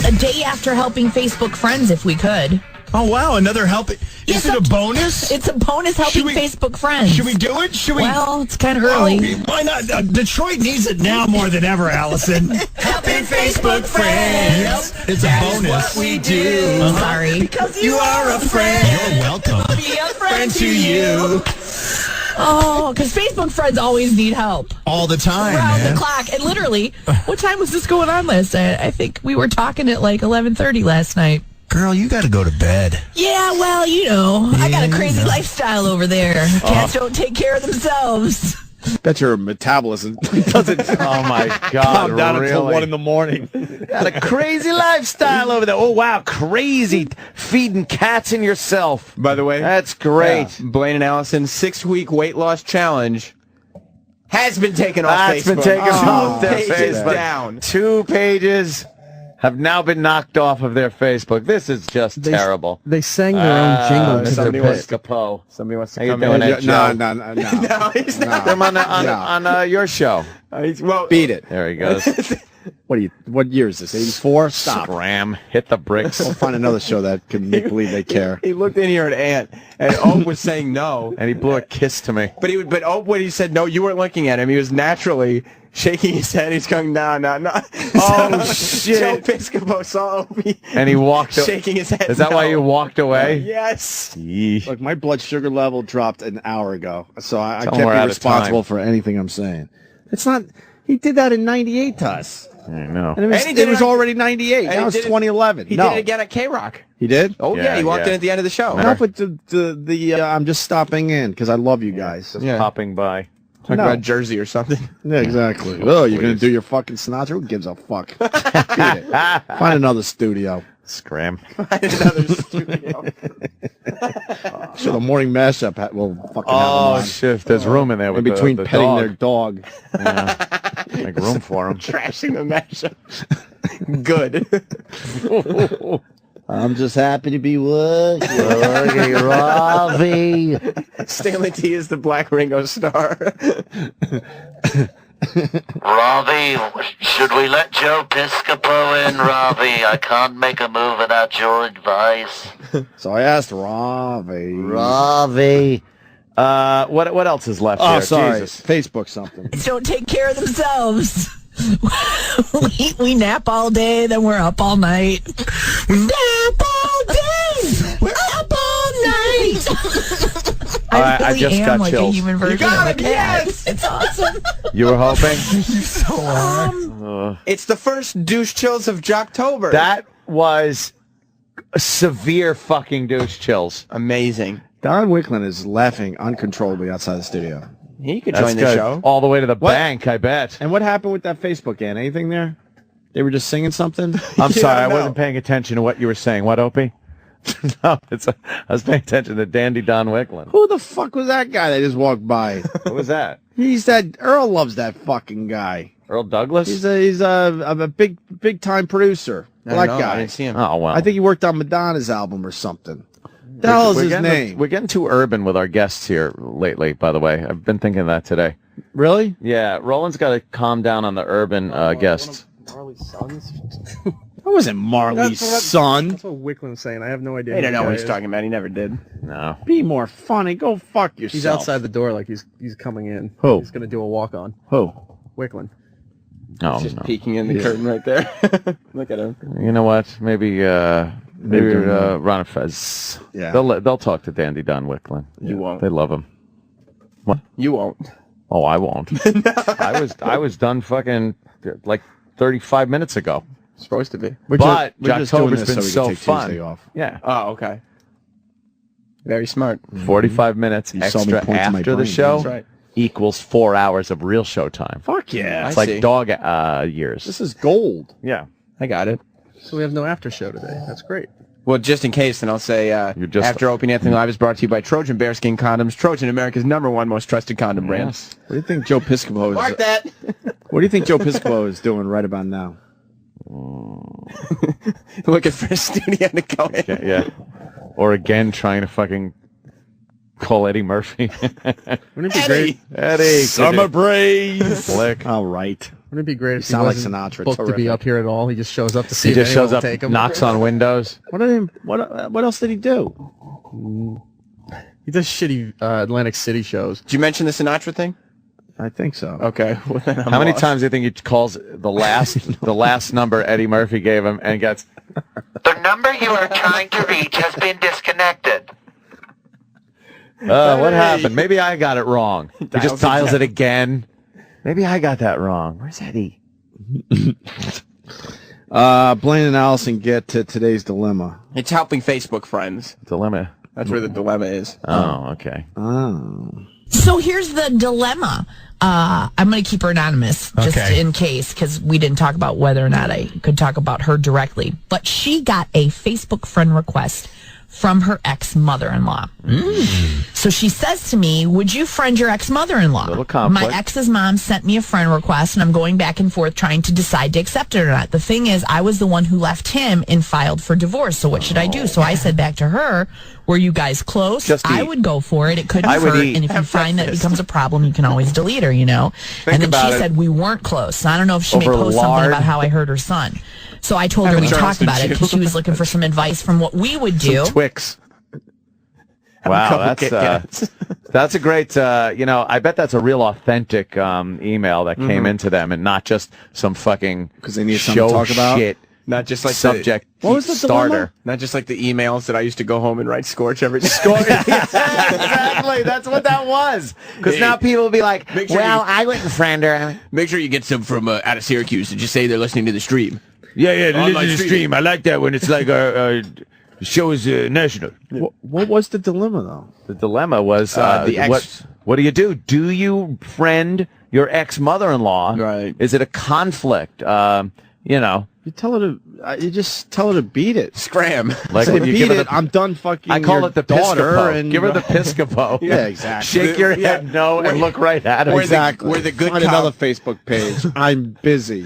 S7: a day after helping Facebook friends, if we could.
S8: Oh, wow, another help.
S7: Yes,
S8: Is it a bonus?
S7: It's a bonus helping Facebook friends.
S8: Should we do it? Should we?
S7: Well, it's kind of early.
S8: Oh, why not? Detroit needs it now more than ever, Allison.
S7: Helping Facebook friends.
S8: Yep, it's a bonus.
S7: What we do. Sorry.
S8: Because you are a friend. You're welcome.
S7: Be a friend to you. Oh, because Facebook friends always need help.
S8: All the time,
S7: Round
S8: man.
S7: the clock. And literally, what time was this going on last night? I think we were talking at like 11:30 last night.
S8: Girl, you got to go to bed.
S7: Yeah, well, you know, I got a crazy lifestyle over there. Cats don't take care of themselves.
S1: Bet your metabolism doesn't
S2: Oh, my God,
S1: calm down
S2: really?
S1: until 1 in the morning.
S2: Got a crazy lifestyle over there. Oh, wow, crazy. Feeding cats and yourself.
S5: By the way,
S2: That's great.
S5: Blaine and Allison 6-Week Weight Loss Challenge has been taken off
S2: That's
S5: Facebook.
S2: been taken off
S5: Two
S2: their
S5: pages
S2: Facebook.
S5: down.
S2: 2 pages have now been knocked off of their Facebook. This is just terrible.
S6: They sang their own jingle. to
S2: Mr.
S6: their bit.
S2: Piscopo.
S5: Somebody wants to
S2: How you
S5: come
S2: doing,
S5: in.
S2: Ed?
S1: No,
S2: Joe?
S1: no.
S5: No, he's not.
S2: Them on your show.
S5: Well,
S1: Beat it.
S2: There he goes.
S1: What year is this? 84? Stop.
S2: Scram. Hit the bricks.
S1: We'll find another show that can make believe they care.
S5: He looked in here at Ant, and Ope was saying no.
S2: And he blew a kiss to me.
S5: But Ope, when he said no, you weren't looking at him. He was naturally shaking his head. He's going, no.
S2: Oh, shit.
S5: Joe Piscopo saw Opie.
S2: And he walked
S5: shaking his head.
S2: Is that
S5: no.
S2: why you walked away?
S5: Yes.
S1: Look, my blood sugar level dropped an hour ago, so I
S2: Tell
S1: can't
S2: we're
S1: be
S2: out of
S1: responsible
S2: time.
S1: for anything I'm saying. It's not. He did that in '98 to us.
S2: I know.
S1: And it was already 98. Now it's 2011.
S5: He did it again at K-Rock.
S1: He did?
S5: Oh, yeah. He walked in at the end of the show.
S1: No, but I'm just stopping in because I love you guys.
S2: Just popping by.
S5: Talk about Jersey or something.
S1: Yeah, exactly. Oh, you're going to do your fucking Sinatra? Who gives a fuck? Find another studio.
S2: Scram.
S5: Find another studio.
S1: So the morning mashup will fucking have them on.
S2: Shit. There's room in there with
S1: in between
S2: the
S1: petting
S2: dog.
S1: their dog.
S2: Yeah. Make room for them.
S5: Trashing the mashup. Good.
S1: I'm just happy to be with you.
S10: Ravi.
S5: Stanley T is the Black Ringo star.
S10: Ravi, should we let Joe Piscopo in, Ravi? I can't make a move without your advice.
S1: So I asked Ravi.
S10: Ravi.
S2: What else is left here?
S1: Oh, sorry.
S2: Jesus.
S1: Facebook something.
S7: Don't take care of themselves. we nap all day, then we're up all night. We nap all day, we're up all night.
S2: I
S7: really
S2: just
S7: am
S2: got
S7: like
S2: chills.
S7: a human version of a cat. Yes. It's awesome.
S2: You were hoping?
S5: It's the first douche chills of Jocktober.
S2: That was severe fucking douche chills.
S5: Amazing.
S1: Don Wicklund is laughing uncontrollably outside the studio.
S5: He could
S2: That's
S5: join the
S2: good.
S5: show.
S2: All the way to the bank, I bet.
S1: And what happened with that Facebook ad? Anything there? They were just singing something?
S2: I'm sorry, I wasn't paying attention to what you were saying. What, Opie? No, I was paying attention to Dandy Don Wicklund.
S1: Who the fuck was that guy that just walked by?
S2: What was that?
S1: Earl loves that fucking guy.
S2: Earl Douglas?
S1: He's a big time producer. Black guy.
S5: I didn't see him.
S2: Oh, well.
S1: I think he worked on Madonna's album or something. The hell is his name?
S2: We're getting too urban with our guests here lately, by the way. I've been thinking that today.
S1: Really?
S2: Yeah, Roland's got to calm down on the urban guests.
S6: Marley's sons?
S1: That wasn't Marley's son.
S6: That's what Wickland's saying. I have no idea.
S5: He don't know what
S6: who
S5: he's talking about. He never did.
S2: No.
S1: Be more funny. Go fuck yourself.
S6: He's outside the door like he's coming in.
S1: Who?
S6: He's going to do a walk-on.
S1: Who?
S6: Wickland.
S2: Oh,
S5: Just
S2: no.
S5: peeking in the curtain right there. Look at him.
S2: You know what? Maybe Ron Fez.
S1: Yeah.
S2: They'll talk to Dandy Don Wicklund.
S5: You won't.
S2: They love him. What?
S5: You won't.
S2: Oh, I won't. I was done fucking like 35 minutes ago.
S5: Supposed to be.
S2: But
S1: we're just doing
S2: Jocktober's
S1: this
S2: been
S1: so
S2: so
S1: we can take
S2: fun.
S1: Tuesday off.
S2: Yeah.
S5: Oh, okay. Very smart.
S2: 45 minutes
S1: You saw me
S2: extra
S1: point to my
S2: after the
S1: brain.
S2: show
S5: That's right.
S2: equals 4 hours of real show time.
S1: Fuck yeah.
S2: It's
S5: I
S2: like
S5: see.
S2: dog years.
S1: This is gold.
S2: Yeah.
S5: I got it.
S6: So we have no after show today. That's great.
S5: Well, just in case, then I'll say after Opie and Anthony Live is brought to you by Trojan Bearskin Condoms. Trojan, America's #1 most trusted condom brand.
S2: Yes.
S1: What do you think Joe Piscopo is?
S5: Mark that.
S1: What do you think Joe Piscopo is doing right about now?
S5: Looking for a studio to go in.
S2: Yeah. Or again, trying to fucking call Eddie Murphy.
S6: Wouldn't it be great?
S2: Eddie.
S1: Summer breeze.
S2: Flick.
S1: All right.
S6: Wouldn't it be great if he
S1: sound like
S6: wasn't
S1: Sinatra.
S6: booked to be
S1: Terrific.
S6: up here at all? He just shows up to see
S2: He
S6: if
S2: just
S6: anyone
S2: shows
S6: will
S2: up,
S6: take him.
S2: knocks on windows.
S1: What else did he do?
S6: He does shitty Atlantic City shows.
S5: Did you mention the Sinatra thing?
S1: I think so.
S5: Okay. Well, then I'm
S2: How many
S5: lost.
S2: times do you think he calls the last number Eddie Murphy gave him and gets?
S10: The number you are trying to reach has been disconnected.
S2: What happened? Maybe I got it wrong. He just dials it again. Maybe I got that wrong. Where's Eddie?
S1: Blaine and Allyson get to today's dilemma.
S5: It's helping Facebook friends.
S2: Dilemma.
S5: That's where the dilemma is.
S2: Oh, okay.
S1: Oh.
S7: So here's the dilemma. I'm going to keep her anonymous just in case, because we didn't talk about whether or not I could talk about her directly. But she got a Facebook friend request from her ex-mother-in-law. So she says to me, would you friend your ex-mother-in-law?
S2: Little conflict.
S7: My ex's mom sent me a friend request, and I'm going back and forth trying to decide to accept it or not. The thing is, I was the one who left him and filed for divorce, so what should I do? So I said back to her, were you guys close?
S2: Just
S7: I
S2: eat.
S7: would go for it. It couldn't
S2: I would
S7: hurt,
S2: eat.
S7: and if you find that becomes a problem, you can always delete her, and then
S2: about
S7: she
S2: it.
S7: said we weren't close. So I don't know if she may
S2: Over
S7: post
S2: lard.
S7: something about how I hurt her son. So I told her we talked about it because she was looking for some advice from what we would do.
S2: Twix. Wow, that's a great. I bet that's a real authentic email that came into them, and not just some fucking
S1: 'Cause they need something to
S2: show
S1: talk about?
S2: shit
S5: Not just like
S2: subject.
S1: What was the
S2: starter?
S1: dilemma?
S5: Not just like the emails that I used to go home and write Scorch every day.
S2: Exactly. That's what that was. Because now people will be like,
S5: sure
S10: I wouldn't friend her.
S5: Make sure you get some from out of Syracuse and just say they're listening to the stream.
S2: Yeah, listen
S5: Online
S2: to the
S5: streaming.
S2: stream. I like that when it's like our show is national.
S1: What was the dilemma, though?
S2: The dilemma was
S5: the ex-
S2: what do you do? Do you friend your ex-mother-in-law?
S5: Right.
S2: Is it a conflict?
S1: You tell her to. You just tell her to beat it.
S5: Scram.
S2: Like
S1: Say,
S2: when you
S1: beat
S2: give her
S1: it.
S2: the,
S1: I'm done fucking.
S2: I call
S1: your
S2: it the
S1: daughter
S2: Piscopo.
S1: and
S2: Give her the Piscopo.
S1: Yeah, exactly.
S2: Shake your head no and look right at her.
S1: Exactly.
S5: Where the good
S1: Find
S5: cop-
S1: another Facebook page. I'm busy.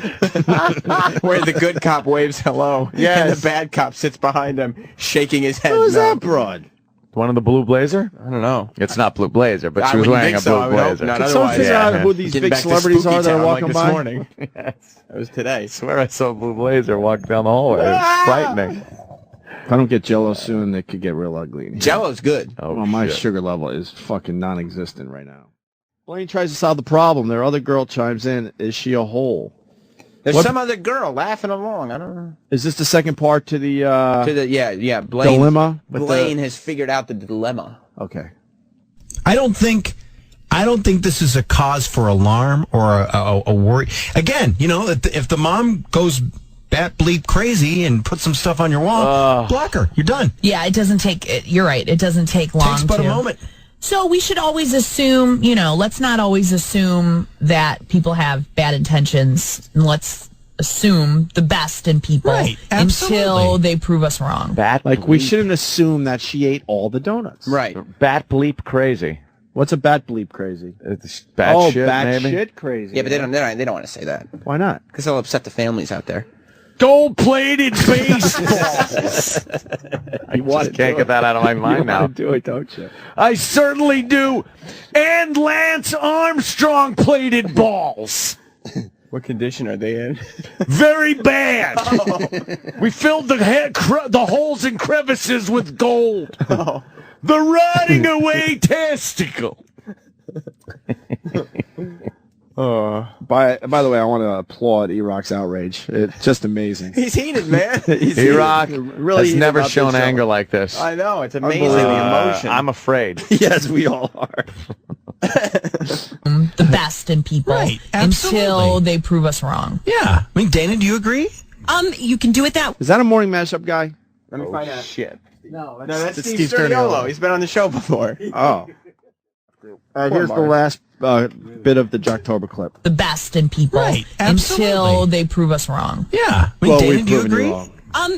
S5: Where the good cop waves hello, and
S2: Yes.
S5: the bad cop sits behind him, shaking his head.
S1: Who was
S5: no.
S1: that broad?
S2: One in the blue blazer?
S5: I don't know.
S2: It's not blue blazer, but
S5: I
S2: she was
S5: wouldn't
S2: wearing
S5: think
S2: a
S5: so. I
S2: blue
S5: would hope
S2: blazer.
S5: not.
S1: Can someone
S5: Otherwise,
S1: figure out
S2: yeah.
S1: who these
S5: Getting
S1: big
S5: back to
S1: celebrities
S5: Spooky
S1: are that are
S5: Town,
S1: walking
S5: like
S1: by?
S5: this morning.
S2: Yes.
S5: That was today.
S2: I swear I saw a blue blazer walk down the hallway. It was frightening.
S1: If I don't get Jello soon, it could get real ugly in here.
S5: Jello's good.
S2: Oh,
S1: Well, my
S2: shit.
S1: sugar level is fucking non-existent right now. Blaine tries to solve the problem. Their other girl chimes in. Is she a hole?
S5: There's
S1: What-
S5: some other girl laughing along. I don't know.
S1: Is this the second part to the
S5: Blaine.
S1: dilemma? with
S5: Blaine has figured out the dilemma.
S1: Okay.
S8: I don't think this is a cause for alarm or a worry. Again, if the mom goes bat bleep crazy and puts some stuff on your wall, block her. You're done.
S7: Yeah, it doesn't take. You're right. It doesn't take long.
S8: Takes but
S7: to.
S8: a moment.
S7: So we should always assume, let's not always assume that people have bad intentions. And let's assume the best in people
S8: Right,
S7: until
S8: absolutely.
S7: they prove us wrong.
S2: Bat
S1: Like, we
S2: bleep.
S1: shouldn't assume that she ate all the donuts.
S5: Right.
S2: Bat bleep crazy.
S1: What's a bat bleep crazy?
S2: It's bat shit,
S1: bat
S2: maybe?
S1: shit crazy.
S5: Yeah, but they don't want to say that
S1: Why not?
S5: because they'll upset the families out there.
S2: Gold-plated baseballs. I just can't get that out of my mind now.
S1: Do it, don't you?
S2: I certainly do. And Lance Armstrong-plated balls.
S5: What condition are they in?
S2: Very bad. We filled the holes and crevices with gold. The rotting away testicle.
S1: By the way, I want to applaud E-Rock's outrage. It's just amazing.
S5: He's heated, man. He's
S2: E-Rock
S1: Really
S2: has
S1: heated
S2: never
S1: about
S2: shown
S1: this show.
S2: anger like this.
S5: I know. It's amazing the emotion.
S2: I'm afraid.
S1: Yes, we all are.
S7: The best in people
S8: Right,
S7: until
S8: absolutely.
S7: they prove us wrong.
S8: Yeah. I mean, Dana, do you agree?
S3: You can do it that
S1: Is that a morning mashup guy?
S5: Let me find out.
S2: Shit.
S5: No, that's
S6: it's
S5: Steve
S6: Steve
S5: Sturniolo.
S6: Sturniolo.
S5: He's been on the show before.
S1: Oh. Here's the last bit of the Jocktober clip.
S7: The best in people
S8: Right,
S7: until
S8: absolutely.
S7: they prove us wrong.
S8: Yeah. I mean,
S1: Well,
S8: Dana,
S1: we've
S8: do you
S1: proven you
S8: agree?
S1: wrong.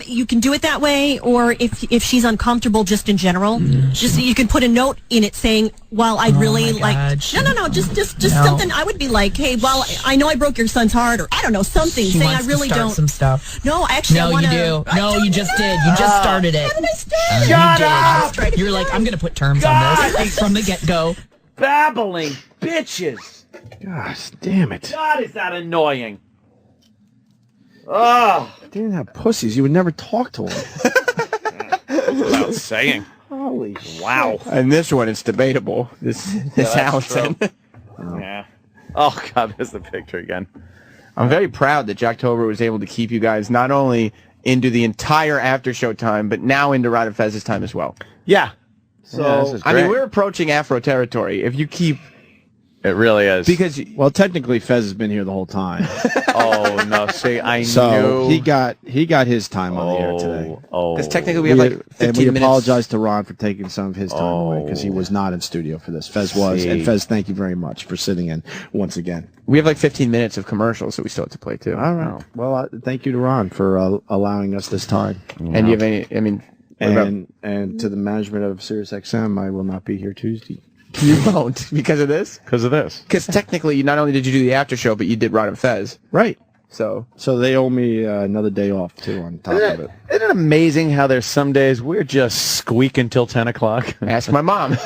S3: You can do it that way, or if she's uncomfortable, just in general, just you can put a note in it saying, "Well, I really
S7: my
S3: like."
S7: God,
S3: No, just
S7: No.
S3: something. I would be like, "Hey, well, I know I broke your son's heart," or I don't know, something
S7: She
S3: saying
S7: wants
S3: I really
S7: to start
S3: don't.
S7: some stuff.
S3: No, actually, I
S7: No,
S3: want
S7: you
S3: to.
S7: do. No, you just did. You just started it.
S3: Haven't I started?
S7: You did. You're like, I'm going to put terms on this from the get-go.
S2: Babbling bitches.
S1: Gosh, damn it.
S2: God, is that annoying. Oh.
S1: If they didn't have pussies, you would never talk to them.
S2: Without saying.
S1: Holy shit.
S2: Wow.
S5: And this one, it's debatable. This Allison.
S2: Yeah. Oh, God, there's the picture again.
S5: I'm very proud that Jocktober was able to keep you guys not only into the entire after show time, but now into Rod and Fez's time as well.
S1: Yeah.
S2: Yeah, this is
S5: I mean,
S2: great.
S5: we're approaching Afro territory. If you keep...
S2: It really is.
S5: Because...
S1: Well, technically, Fez has been here the whole time.
S2: Oh, no. See, I
S1: So
S2: knew.
S1: he got his time on the air today.
S2: Oh.
S5: Because technically we have like 15
S1: and we
S5: minutes.
S1: apologize to Ron for taking some of his time away because he was not in studio for this. Fez was.
S2: See.
S1: And Fez, thank you very much for sitting in once again.
S5: We have like 15 minutes of commercials that we still have to play too.
S1: All right. Well, thank you to Ron for allowing us this time.
S5: And you have any... I mean... what about-
S1: And to the management of SiriusXM, I will not be here Tuesday.
S5: You won't because of this?
S2: Because of this.
S5: Because technically, not only did you do the after show, but you did Rod and Fez.
S1: Right.
S5: So
S1: they owe me another day off, too, on top of it.
S2: Isn't it amazing how there's some days we're just squeaking till 10 o'clock?
S5: ask my mom.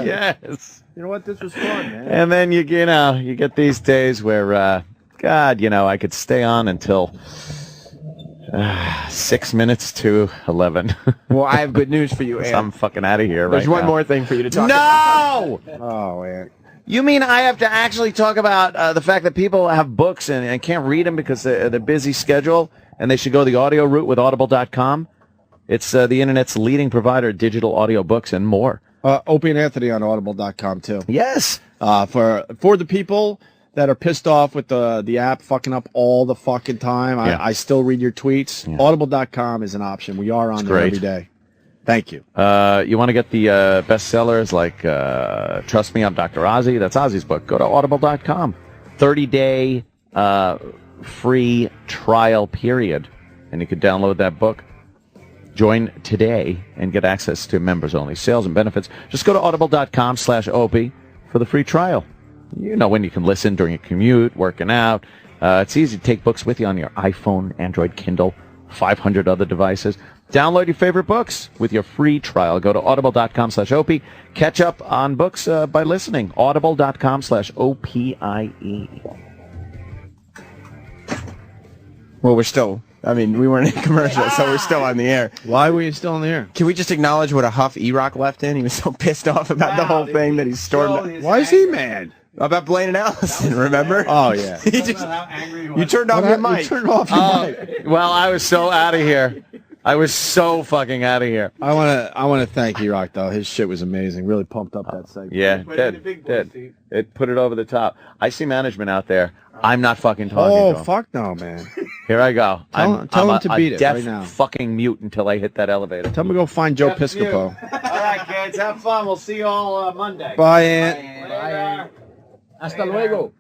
S2: Yes.
S1: You know what? This was fun, man.
S2: And then, you get these days where, God, I could stay on until 6 minutes to 11.
S5: Well, I have good news for you, Ann.
S2: I'm fucking out of here
S5: There's
S2: right
S5: one
S2: now.
S5: more thing for you to talk about.
S2: No!
S1: Oh, man.
S2: You mean I have to actually talk about the fact that people have books and can't read them because of their busy schedule, and they should go the audio route with Audible.com? It's the Internet's leading provider of digital audio books and more.
S1: Opie and Anthony on Audible.com, too.
S2: Yes.
S1: For the people that are pissed off with the app fucking up all the fucking time,
S2: Yeah.
S1: I still read your tweets.
S2: Yeah.
S1: Audible.com is an option. We are on there
S2: great.
S1: every day. Thank you.
S2: You want to get the bestsellers like Trust Me, I'm Dr. Ozzy? That's Ozzy's book. Go to Audible.com. 30-day free trial period. And you can download that book. Join today and get access to members-only sales and benefits. Just go to audible.com/Opie for the free trial. You know when you can listen during a commute, working out. It's easy to take books with you on your iPhone, Android, Kindle, 500 other devices. Download your favorite books with your free trial. Go to audible.com/Opie. Catch up on books by listening. Audible.com/OPIE.
S5: Well, we weren't in commercial, so we're still on the air.
S1: Why were you still on the air?
S5: Can we just acknowledge what a huff E-Rock left in? He was so pissed off about the whole thing that he stormed.
S1: Why is he mad?
S5: About Blaine and Allison, remember?
S1: Oh, yeah.
S5: You turned off your mic.
S1: You turned off your mic.
S2: Well, I was so out of here. I was so fucking out of here.
S1: I want to thank E-Rock, though. His shit was amazing. Really pumped up that segment.
S2: Yeah, did. It put it over the top. I see management out there. I'm not fucking talking to
S1: Oh,
S2: them.
S1: fuck no, man.
S2: Here I go.
S1: Tell him to beat it
S2: deaf
S1: right now.
S2: fucking mute until I hit that elevator.
S1: Tell him to go find Joe Piscopo.
S2: All right, kids. Have fun. We'll see you all Monday.
S1: Bye, Aunt.
S2: Hasta luego.